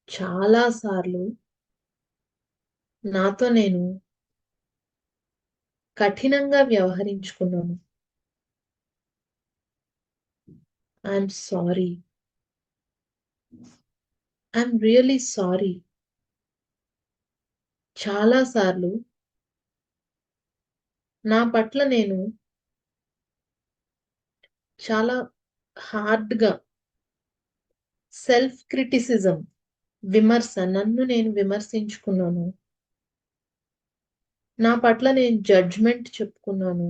చాలా సార్లు నాతో నేను కఠినంగా వ్యవహరించుకున్నాను. I'm sorry. I'm really sorry. చాలా సార్లు నా పట్ల నేను చాలా హార్డ్గా సెల్ఫ్ క్రిటిసిజం, నన్ను నేను విమర్శించుకున్నాను. నా పట్ల నేను జడ్జ్మెంట్ చెప్పుకున్నాను.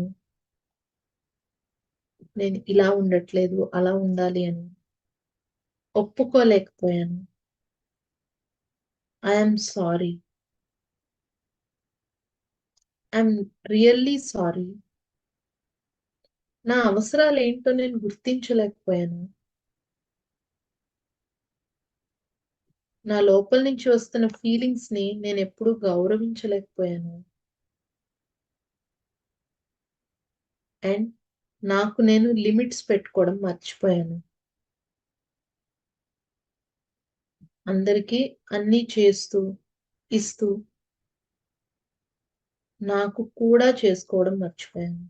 నేను ఇలా ఉండట్లేదు, అలా ఉండాలి అని ఒప్పుకోలేకపోయాను. I'm sorry. I'm really sorry. నా అవసరాలు ఏంటో నేను గుర్తించలేకపోయాను. నా లోపల నుంచి వస్తున్న ఫీలింగ్స్ ని నేను ఎప్పుడూ గౌరవించలేకపోయాను. అండ్ నాకు నేను లిమిట్స్ పెట్టుకోవడం మర్చిపోయాను. అందరికీ అన్నీ చేస్తూ, ఇస్తూ నాకు కూడా చేసుకోవడం మర్చిపోయాను.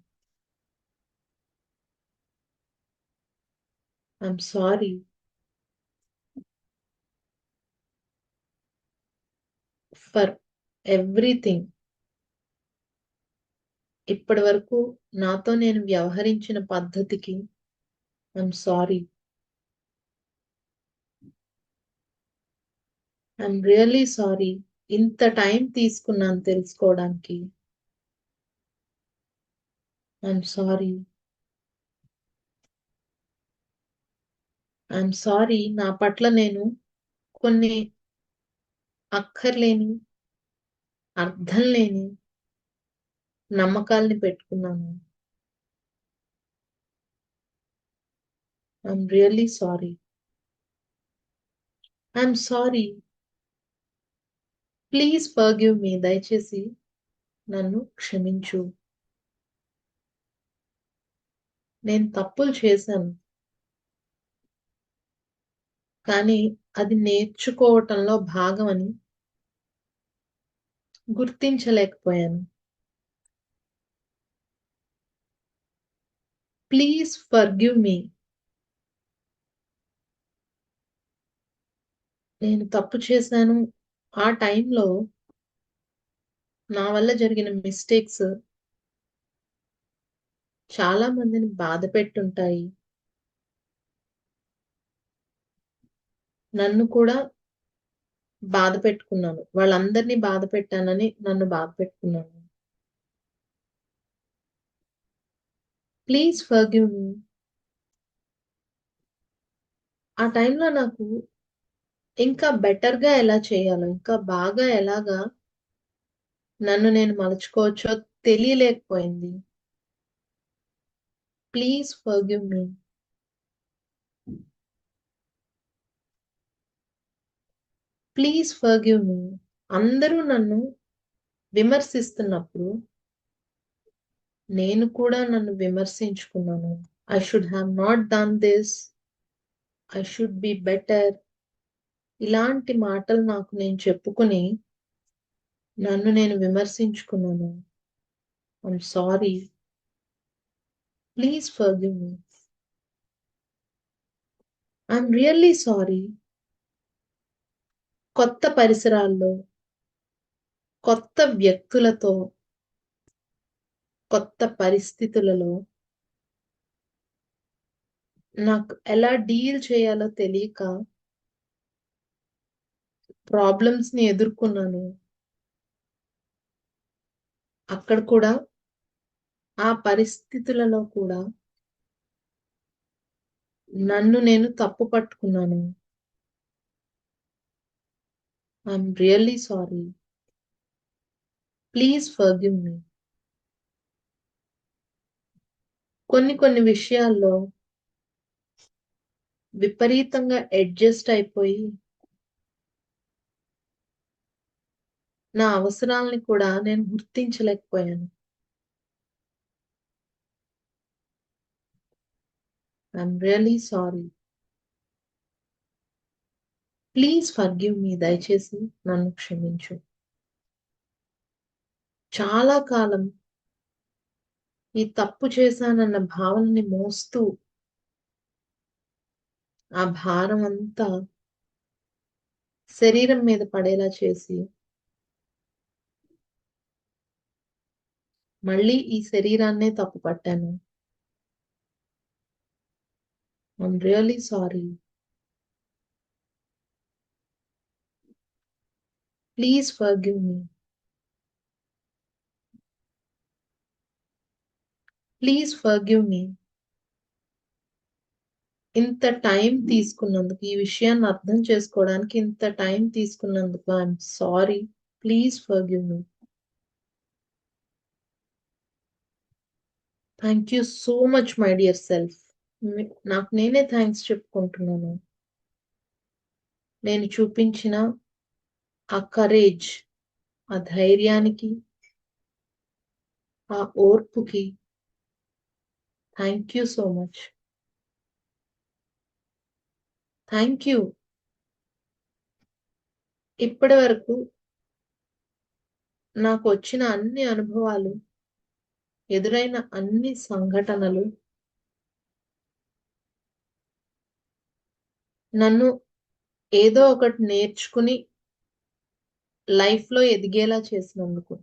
I'm sorry for everything. ఇప్పటి వరకు నాతో నేను వ్యవహరించిన పద్ధతికి I'm sorry. I'm really sorry. ఇంత టైం తీసుకున్నాను తెలుసుకోవడానికి. I'm sorry. I'm sorry. నా పట్ల నేను కొన్ని అక్కర్లేని, అర్థం లేని నమ్మకాల్ని పెట్టుకున్నాను. I'm really sorry. I'm sorry. Please forgive me. దయచేసి నన్ను క్షమించు. నేను తప్పులు చేశాను, కానీ అది నేర్చుకోవటంలో భాగమని గుర్తించలేకపోయాను. ప్లీజ్ ఫర్గివ్ మీ. నేను తప్పు చేశాను. ఆ టైంలో నా వల్ల జరిగిన మిస్టేక్స్ చాలా మందిని బాధ పెట్టుంటాయి. నన్ను కూడా బాధ పెట్టుకున్నాను. వాళ్ళందరినీ బాధ పెట్టానని నన్ను బాధ పెట్టుకున్నాను. ప్లీజ్ ఫర్గివ్ మీ. ఆ టైంలో నాకు ఇంకా బెటర్‌గా ఎలా చేయాలో, ఇంకా బాగా ఎలాగా నన్ను నేను మలుచుకోవచ్చో తెలియలేకపోయింది. Please forgive me. Please forgive me. అందరూ నన్ను విమర్శిస్తున్నప్పుడు నేను కూడా నన్ను విమర్శించుకున్నాను. I should have not done this. I should be better. ఇలాంటి మాటలు నాకు నేను చెప్పుకొని నన్ను నేను విమర్శించుకున్నాను. I'm sorry. Please forgive me. I'm really sorry. కొత్త పరిసరాల్లో, కొత్త వ్యక్తులతో, కొత్త పరిస్థితులలో నాకు ఎలా డీల్ చేయాలో తెలియక ప్రాబ్లమ్స్‌ని ఎదుర్కొన్నాను. అక్కడ కూడా ఆ పరిస్థితులలో కూడా నన్ను నేను తప్పు పట్టుకున్నాను. I'm really sorry. Please forgive me. కొన్ని విషయాల్లో విపరీతంగా అడ్జస్ట్ అయిపోయి నా అవసరాల్ని కూడా నేను గుర్తించలేకపోయాను. I'm really sorry. Please forgive me. దయచేసి నన్ను క్షమించు. చాలా కాలం ఈ తప్పు చేశానన్న భావనని మోస్తూ ఆ భారం అంతా శరీరం మీద పడేలా చేసి మళ్ళీ ఈ శరీరాన్నే తప్పు పట్టాను. I'm really sorry. Please forgive me. Please forgive మీ. ఇంత టైం తీసుకున్నందుకు, ఈ విషయాన్ని అర్థం చేసుకోవడానికి ఇంత టైం తీసుకున్నందుకు I'm sorry. Please forgive me. Thank you so much my dear self. నాకు నేనే థ్యాంక్స్ చెప్పుకుంటున్నాను. నేను చూపించిన ఆ కరేజ్, ఆ ధైర్యానికి, ఆ ఓర్పుకి thank you so much. Thank you. ఇప్పటి వరకు నాకు వచ్చిన అన్ని అనుభవాలు, ఎదురైన అన్ని సంఘటనలు నన్ను ఏదో ఒకటి నేర్చుకుని లైఫ్‌లో ఎదిగేలా చేసినందుకు.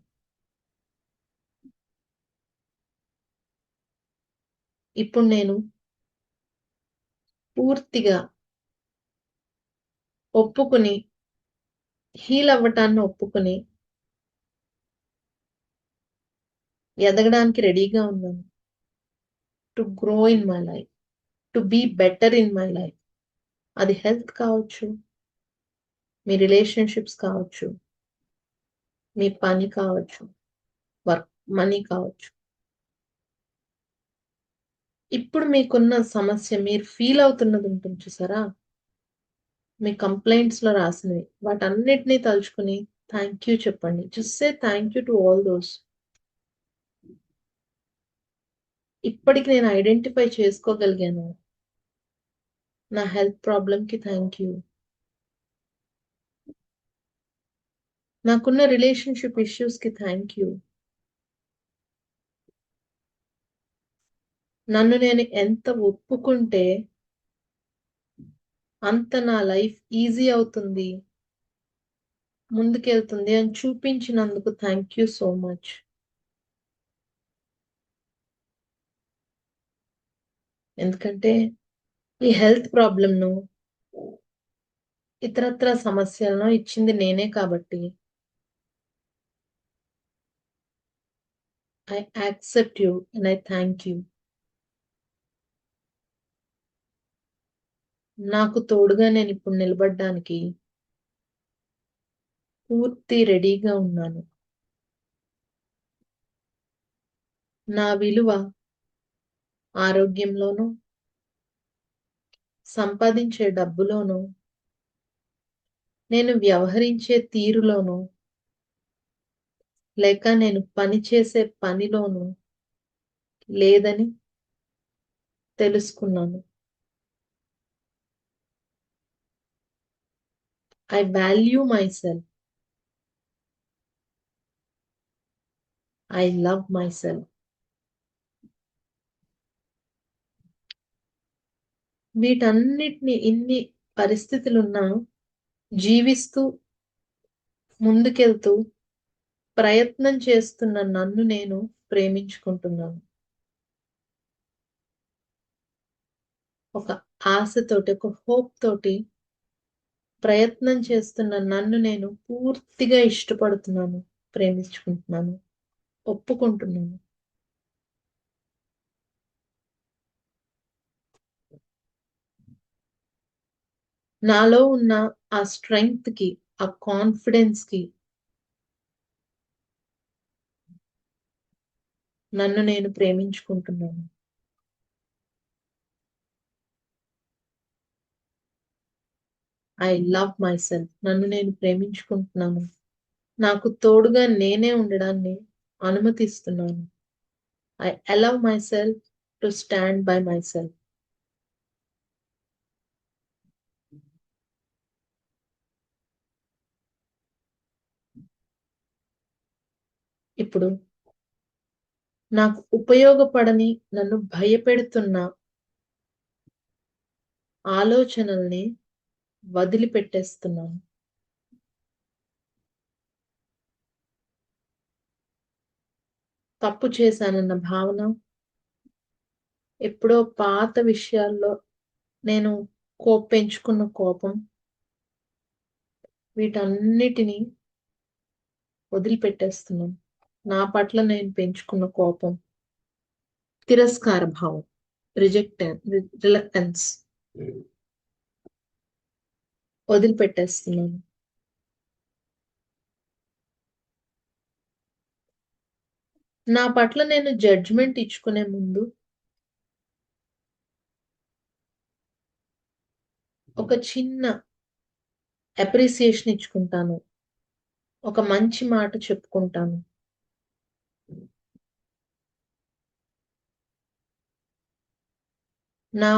ఇప్పుడు నేను పూర్తిగా ఒప్పుకుని, హీల్ అవ్వటాన్ని ఒప్పుకుని ఎదగడానికి రెడీగా ఉన్నాను. To grow in my life. To be better in my life. అది హెల్త్ కావచ్చు, మీ రిలేషన్‌షిప్స్ కావచ్చు, మీ పని కావచ్చు, వర్క్ మనీ కావచ్చు. ఇప్పుడు మీకున్న సమస్య మీరు ఫీల్ అవుతున్నది ఉంటుంది చూసారా? మీ కంప్లెయింట్స్‌లో రాసినవి. వాటన్నిటిని తలుచుకొని థాంక్ యూ చెప్పండి. Just say thank you to all those. ఇప్పటికి నేను ఐడెంటిఫై చేసుకోగలిగాను. నా హెల్త్ ప్రాబ్లమ్‌కి థాంక్ యూ. నాకున్న రిలేషన్‌షిప్ ఇష్యూస్‌కి థాంక్ యూ. నన్ను నేను ఎంత ఒప్పుకుంటే అంత నా లైఫ్ ఈజీ అవుతుంది, ముందుకెళ్తుంది అని చూపించినందుకు థాంక్ యూ సో మచ్. ఎందుకంటే ఈ హెల్త్ ప్రాబ్లమ్‌ను, ఇతరత్రా సమస్యలను ఇచ్చింది నేనే కాబట్టి I accept you and I thank you. నాకు తోడుగా నేనిప్పుడు నిలబడ్డానికి పూర్తి రెడీగా ఉన్నాను. నా విలువ ఆరోగ్యంలోనూ, సంపాదించే డబ్బులోనూ, నేను వ్యవహరించే తీరులోనూ, లేక నేను పని చేసే పనిలోనూ లేదని తెలుసుకున్నాను. I value myself. I love myself. వీటన్నిటిని ఇన్ని పరిస్థితులున్నా జీవిస్తూ, ముందుకెళ్తూ, ప్రయత్నం చేస్తున్న నన్ను నేను ప్రేమించుకుంటున్నాను. ఒక ఆశతోటి, ఒక హోప్ తోటి ప్రయత్నం చేస్తున్న నన్ను నేను పూర్తిగా ఇష్టపడుతున్నాను, ప్రేమించుకుంటున్నాను, ఒప్పుకుంటున్నాను. నాలో ఉన్న ఆ స్ట్రెంగ్త్‌కి, ఆ కాన్ఫిడెన్స్‌కి నన్ను నేను ప్రేమించుకుంటున్నాను. I love myself. నన్ను నేను ప్రేమించుకుంటున్నాను. నాకు తోడుగా నేనే ఉండడాన్ని అనుమతిస్తున్నాను. I allow myself to stand by myself. ఇప్పుడు నాకు ఉపయోగపడని, నన్ను భయపెడుతున్న ఆలోచనల్ని వదిలిపెట్టేస్తున్నాను. తప్పు చేశానన్న భావన, ఎప్పుడో పాత విషయాల్లో నేను పెంచుకున్న కోపం, వీటన్నిటిని వదిలిపెట్టేస్తున్నాను. నా పట్ల నేను పెంచుకున్న కోపం, తిరస్కార భావం, రిలక్టెన్స్ వదిలిపెట్టేస్తున్నాను. నా పట్ల నేను జడ్జ్‌మెంట్ ఇచ్చుకునే ముందు ఒక చిన్న అప్రిసియేషన్ ఇచ్చుకుంటాను. ఒక మంచి మాట చెప్పుకుంటాను. నా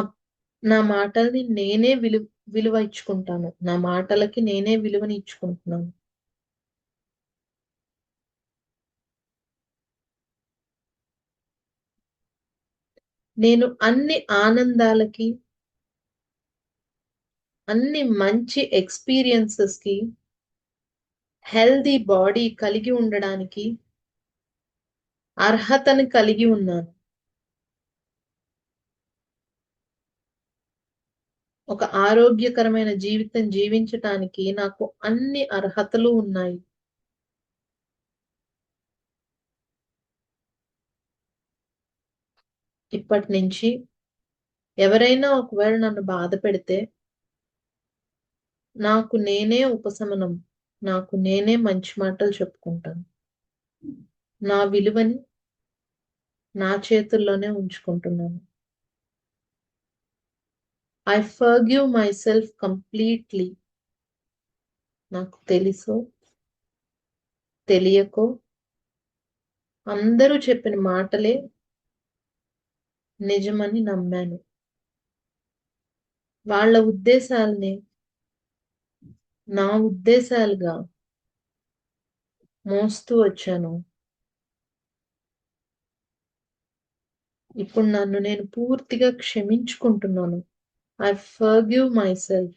నా మాటల్ని నేనే విలువ ఇచ్చుకుంటాను. నా మాటలకి నేనే విలువని ఇచ్చుకుంటున్నాను. నేను అన్ని ఆనందాలకి, అన్ని మంచి ఎక్స్‌పీరియన్సెస్‌కి, హెల్తీ బాడీ కలిగి ఉండడానికి అర్హతను కలిగి ఉన్నాను. ఒక ఆరోగ్యకరమైన జీవితం జీవించటానికి నాకు అన్ని అర్హతలు ఉన్నాయి. ఇప్పటినుంచి ఎవరైనా ఒకవేళ నన్ను బాధపెడితే నాకు నేనే ఉపశమనం, నాకు నేనే మంచి మాటలు చెప్పుకుంటాను. నా విలువని నా చేతుల్లోనే ఉంచుకుంటున్నాను. I forgive myself completely. నాకు తెలుసో తెలియకో అందరూ చెప్పిన మాటలే నిజమని నమ్మాను. వాళ్ళ ఉద్దేశాల్ని నా ఉద్దేశాలుగా మోస్తూ వచ్చాను. ఇప్పుడు నన్ను నేను పూర్తిగా క్షమించుకుంటున్నాను. I forgive myself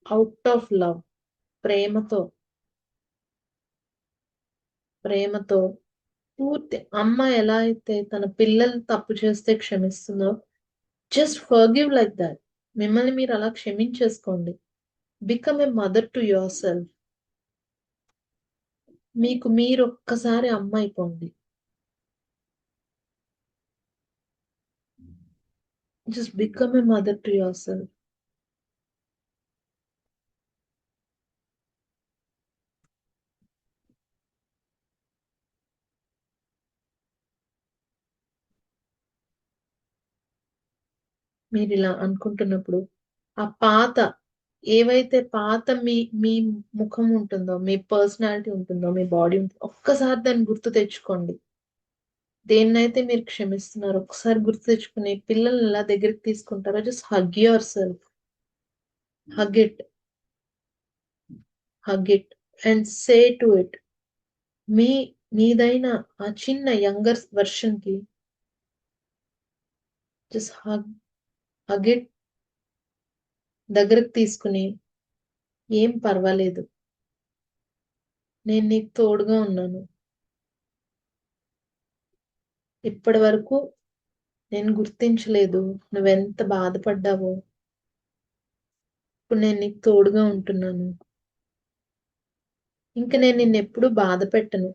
out of love. ప్రేమతో ప్రేమతో పూర్తి అమ్మ ఎలా అయితే తన పిల్లలు తప్పు చేస్తే క్షమిస్తుందో, జస్ట్ ఫర్గివ్ లైక్ దాట్. మిమ్మల్ని మీరు అలా క్షమించేసుకోండి. Become a mother to yourself. మీకు మీరు ఒక్కసారి అమ్మ అయిపోండి. Just become a mother to yourself. మీరు ఇలా అనుకుంటున్నప్పుడు ఆ పాత ఏవైతే పాత మీ మీ ముఖం ఉంటుందో, మీ పర్సనాలిటీ ఉంటుందో, మీ బాడీ ఉంటుందో, ఒక్కసారి దాన్ని గుర్తు తెచ్చుకోండి. దేన్నైతే మీరు క్షమిస్తున్నారో ఒకసారి గుర్తు తెచ్చుకుని పిల్లల్ని ఎలా దగ్గరికి తీసుకుంటారో just hug yourself. Hug it. Hug it and say to it. మీ మీదైన ఆ చిన్న యంగర్ వర్షన్ కి జస్ట్ హగ్ ఇట్. దగ్గరకు తీసుకుని ఏం పర్వాలేదు, నేను నీకు తోడుగా ఉన్నాను. ఇప్పటి వరకు నేను గుర్తించలేదు నువ్వెంత బాధపడ్డావో. ఇప్పుడు నేను నీకు తోడుగా ఉంటున్నాను. ఇంక నేను నిన్నెప్పుడు బాధ పెట్టను.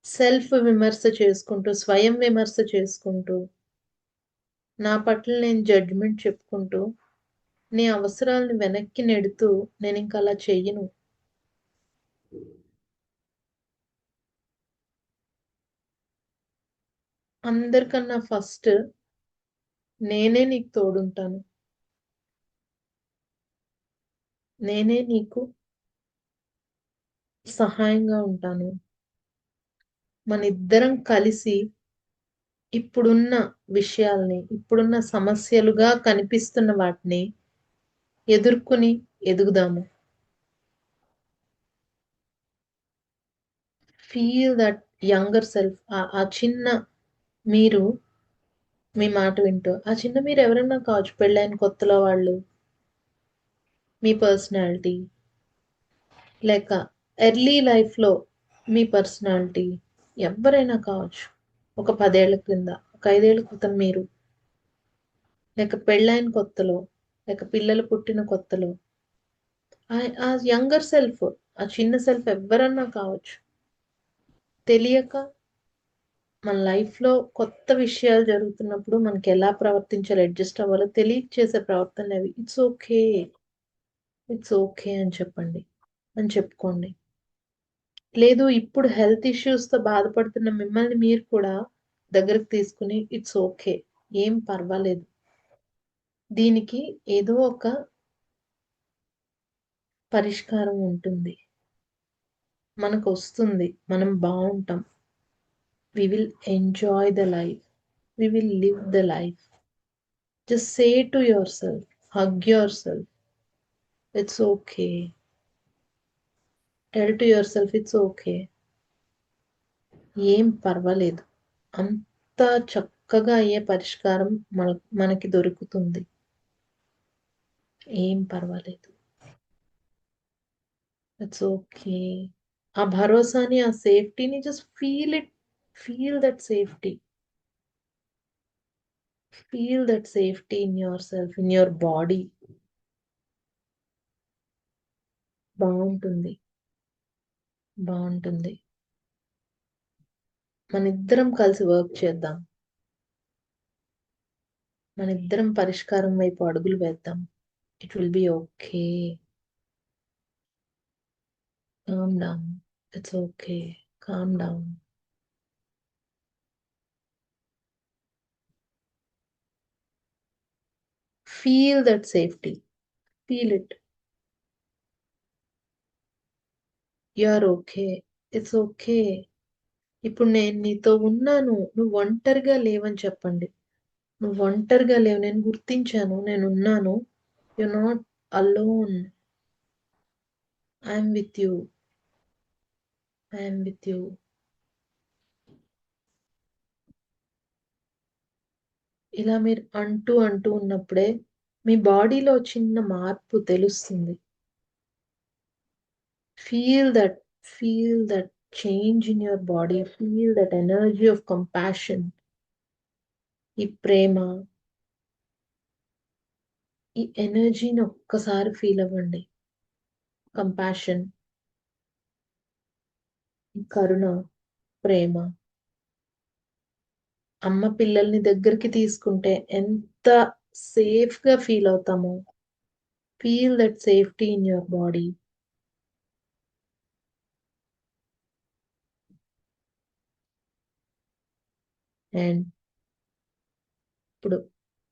సెల్ఫ్ విమర్శ చేసుకుంటూ, స్వయం విమర్శ చేసుకుంటూ, నా పట్ల నేను జడ్జిమెంట్ చెప్పుకుంటూ, నీ అవసరాలను వెనక్కి నెడుతూ నేను ఇంక అలా చెయ్యను. అందరికన్నా ఫస్ట్ నేనే నీకు తోడుంటాను. నేనే నీకు సహాయంగా ఉంటాను. మన ఇద్దరం కలిసి ఇప్పుడున్న విషయాల్ని, ఇప్పుడున్న సమస్యలుగా కనిపిస్తున్న వాటిని ఎదుర్కొని ఎదుగుదాము. Feel that younger self. ఆ చిన్న మీరు మీ మాట వింటూ, ఆ చిన్న మీరు ఎవరన్నా కావచ్చు, పెళ్ళైన కొత్తలో వాళ్ళు, మీ పర్సనాలిటీ, లేక ఎర్లీ లైఫ్లో మీ పర్సనాలిటీ, ఎవరైనా కావచ్చు. ఒక 10 ఏళ్ల క్రింద, ఒక 5 ఏళ్ల క్రితం మీరు, లేక పెళ్ళైన కొత్తలో, లేక పిల్లలు పుట్టిన కొత్తలో, ఆ యంగర్ సెల్ఫ్, ఆ చిన్న సెల్ఫ్ ఎవరన్నా కావచ్చు. తెలియక మన లైఫ్లో కొత్త విషయాలు జరుగుతున్నప్పుడు మనకి ఎలా ప్రవర్తించాలో, అడ్జస్ట్ అవ్వాలో తెలియక చేసే ప్రవర్తనలు అవి. ఇట్స్ ఓకే, ఇట్స్ ఓకే అని చెప్పండి, అని చెప్పుకోండి. లేదు ఇప్పుడు హెల్త్ ఇష్యూస్తో బాధపడుతున్న మిమ్మల్ని మీరు కూడా దగ్గరకు తీసుకుని ఇట్స్ ఓకే, ఏం పర్వాలేదు, దీనికి ఏదో ఒక పరిష్కారం ఉంటుంది, మనకు వస్తుంది, మనం బాగుంటాం. We will enjoy the life, we will live the life. Just say to yourself, hug yourself, it's okay. Tell to yourself it's okay, ఏం పర్వాలేదు, అంత చక్కగా అయ్యే పరిష్కారం మనకి దొరుకుతుంది. ఏం పర్వాలేదు, ఇట్స్ ఓకే. ఆ భరోసాని, ఆ సేఫ్టీని just feel it. Feel that safety. Feel that safety in yourself, in your body. బాగుంటుంది, బాగుంటుంది. మన ఇద్దరం కలిసి వర్క్ చేద్దాం. మన ఇద్దరం పరిష్కారం వైపు అడుగులు వేద్దాం. It will be okay. Calm down. It's okay. Calm down. Feel that safety. Feel it. You are okay. It's okay. ఇప్పుడు నేను నీతో ఉన్నాను. నువ్వు ఒంటరిగా లేవని చెప్పండి. నువ్వు ఒంటరిగా లేవు. నేను గుర్తించాను. నేనున్నాను. You not alone. I'm with you. I'm with you. ఇలా మీరు అంటూ అంటూ ఉన్నప్పుడే మీ బాడీలో చిన్న మార్పు తెలుస్తుంది. Feel that. Feel that change in your body. Feel that energy of compassion. ఈ ప్రేమ, ఈ ఎనర్జీని ఒక్కసారి ఫీల్ అవ్వండి. కంపాషన్, ఈ కరుణ, ప్రేమ. అమ్మ పిల్లల్ని దగ్గరికి తీసుకుంటే ఎంత సేఫ్ గా ఫీల్ అవుతామో. Feel that safety in your body. And ఇప్పుడు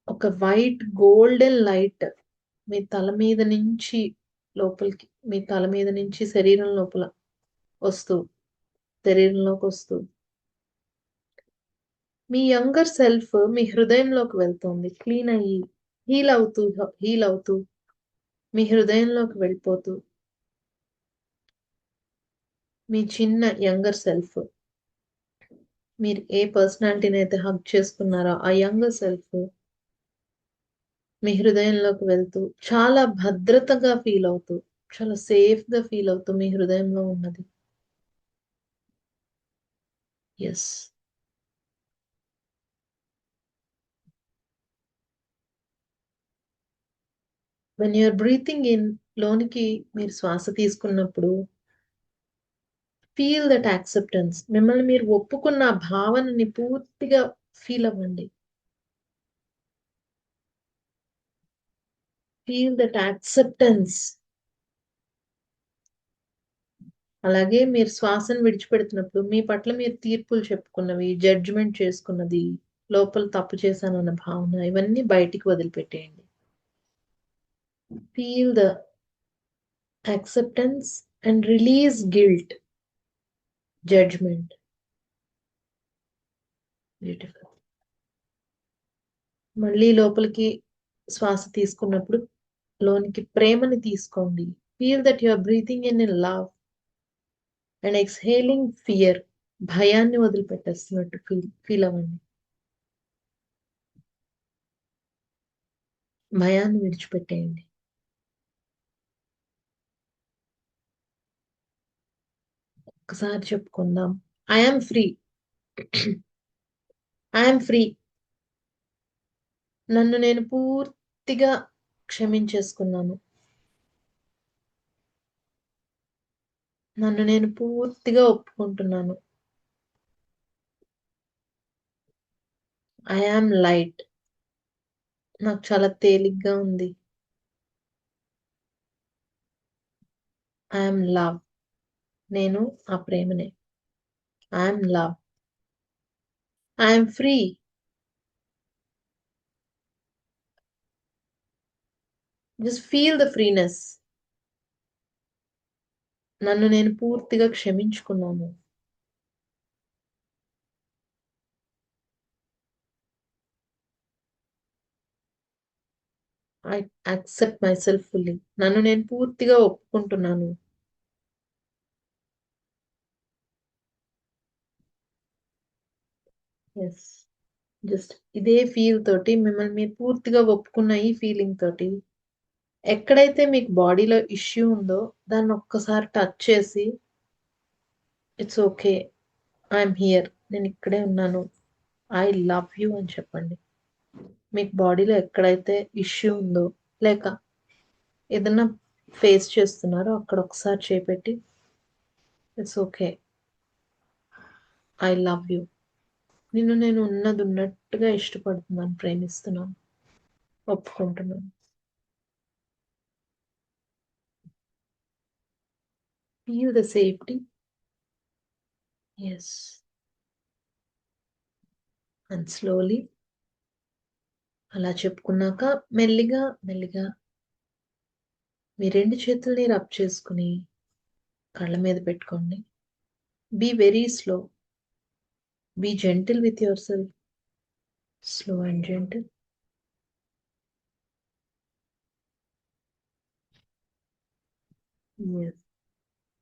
ఒక వైట్ గోల్డెన్ లైట్ మీ తల మీద నుంచి లోపలికి, మీ తల మీద నుంచి శరీరం లోపల వస్తూ, శరీరంలోకి వస్తూ మీ యంగర్ సెల్ఫ్ మీ హృదయంలోకి వెళ్తుంది. క్లీన్ అయ్యి హీల్ అవుతూ, హీల్ అవుతూ మీ హృదయంలోకి వెళ్ళిపోతూ, మీ చిన్న యంగర్ సెల్ఫ్, మీరు ఏ పర్సనాలిటీని అయితే హగ్ చేసుకున్నారో ఆ యంగర్ సెల్ఫ్ మీ హృదయంలోకి వెళ్తూ చాలా భద్రతగా ఫీల్ అవుతూ, చాలా సేఫ్ గా ఫీల్ అవుతూ మీ హృదయంలో ఉన్నది. Yes. When you're breathing in, లోనికి మీరు శ్వాస తీసుకున్నప్పుడు ఫీల్ దట్ యాక్సెప్టెన్స్. మిమ్మల్ని మీరు ఒప్పుకున్న ఆ భావనని పూర్తిగా ఫీల్ అవ్వండి. Feel that acceptance. అలాగే మీరు శ్వాసను విడిచిపెడుతున్నప్పుడు మీ పట్ల మీరు తీర్పులు చెప్పుకున్నవి, జడ్జిమెంట్ చేసుకున్నది, లోపల తప్పు చేశానన్న భావన, ఇవన్నీ బయటికి వదిలిపెట్టేయండి. Feel the acceptance and release guilt, judgement. Beautiful. మళ్ళీ లోపలికి శ్వాస తీసుకున్నప్పుడు లోనికి ప్రేమని తీసుకోండి. Feel that you are breathing in love and exhaling fear. భయాన్ని వదిలిపెట్టేస్తున్నట్టు ఫీల్ అవ్వండి. భయాన్ని విడిచిపెట్టేయండి. ఒకసారి చెప్పుకుందాం. I'm free. I'm free. నన్ను నేను పూర్తిగా క్షమించేసుకున్నాను. నన్ను నేను పూర్తిగా ఒప్పుకుంటున్నాను. I'm light. నాకు చాలా తేలిగ్గా ఉంది. I'm love. నేను ఆ ప్రేమనే. I'm love. I'm free. Just feel the freeness. నన్ను నేను పూర్తిగా క్షమించుకున్నాను. I accept myself fully. నన్ను నేను పూర్తిగా ఒప్పుకుంటున్నాను. ఎస్. జస్ట్ ఇదే ఫీల్ తోటి, మిమ్మల్ని మీరు పూర్తిగా ఒప్పుకున్న ఈ ఫీలింగ్ తోటి ఎక్కడైతే మీకు బాడీలో ఇష్యూ ఉందో దాన్ని ఒక్కసారి టచ్ చేసి ఇట్స్ ఓకే, ఐఎమ్ హియర్, నేను ఇక్కడే ఉన్నాను, ఐ లవ్ యూ అని చెప్పండి. మీకు బాడీలో ఎక్కడైతే ఇష్యూ ఉందో లేక ఏదన్నా ఫేస్ చేస్తున్నారో అక్కడ ఒకసారి చేపెట్టి it's okay, I love you. నిన్ను నేను ఉన్నది ఉన్నట్టుగా ఇష్టపడుతున్నాను, ప్రేమిస్తున్నాను. ఒప్పుకుంటున్నాను. Feel the safety. Yes. And slowly అలా చెప్పుకున్నాక మెల్లిగా మెల్లిగా మీ 2 చేతుల్ని రబ్ చేసుకుని కళ్ళ మీద పెట్టుకోండి. Be very slow. Be gentle with yourself. Slow and gentle. Yes.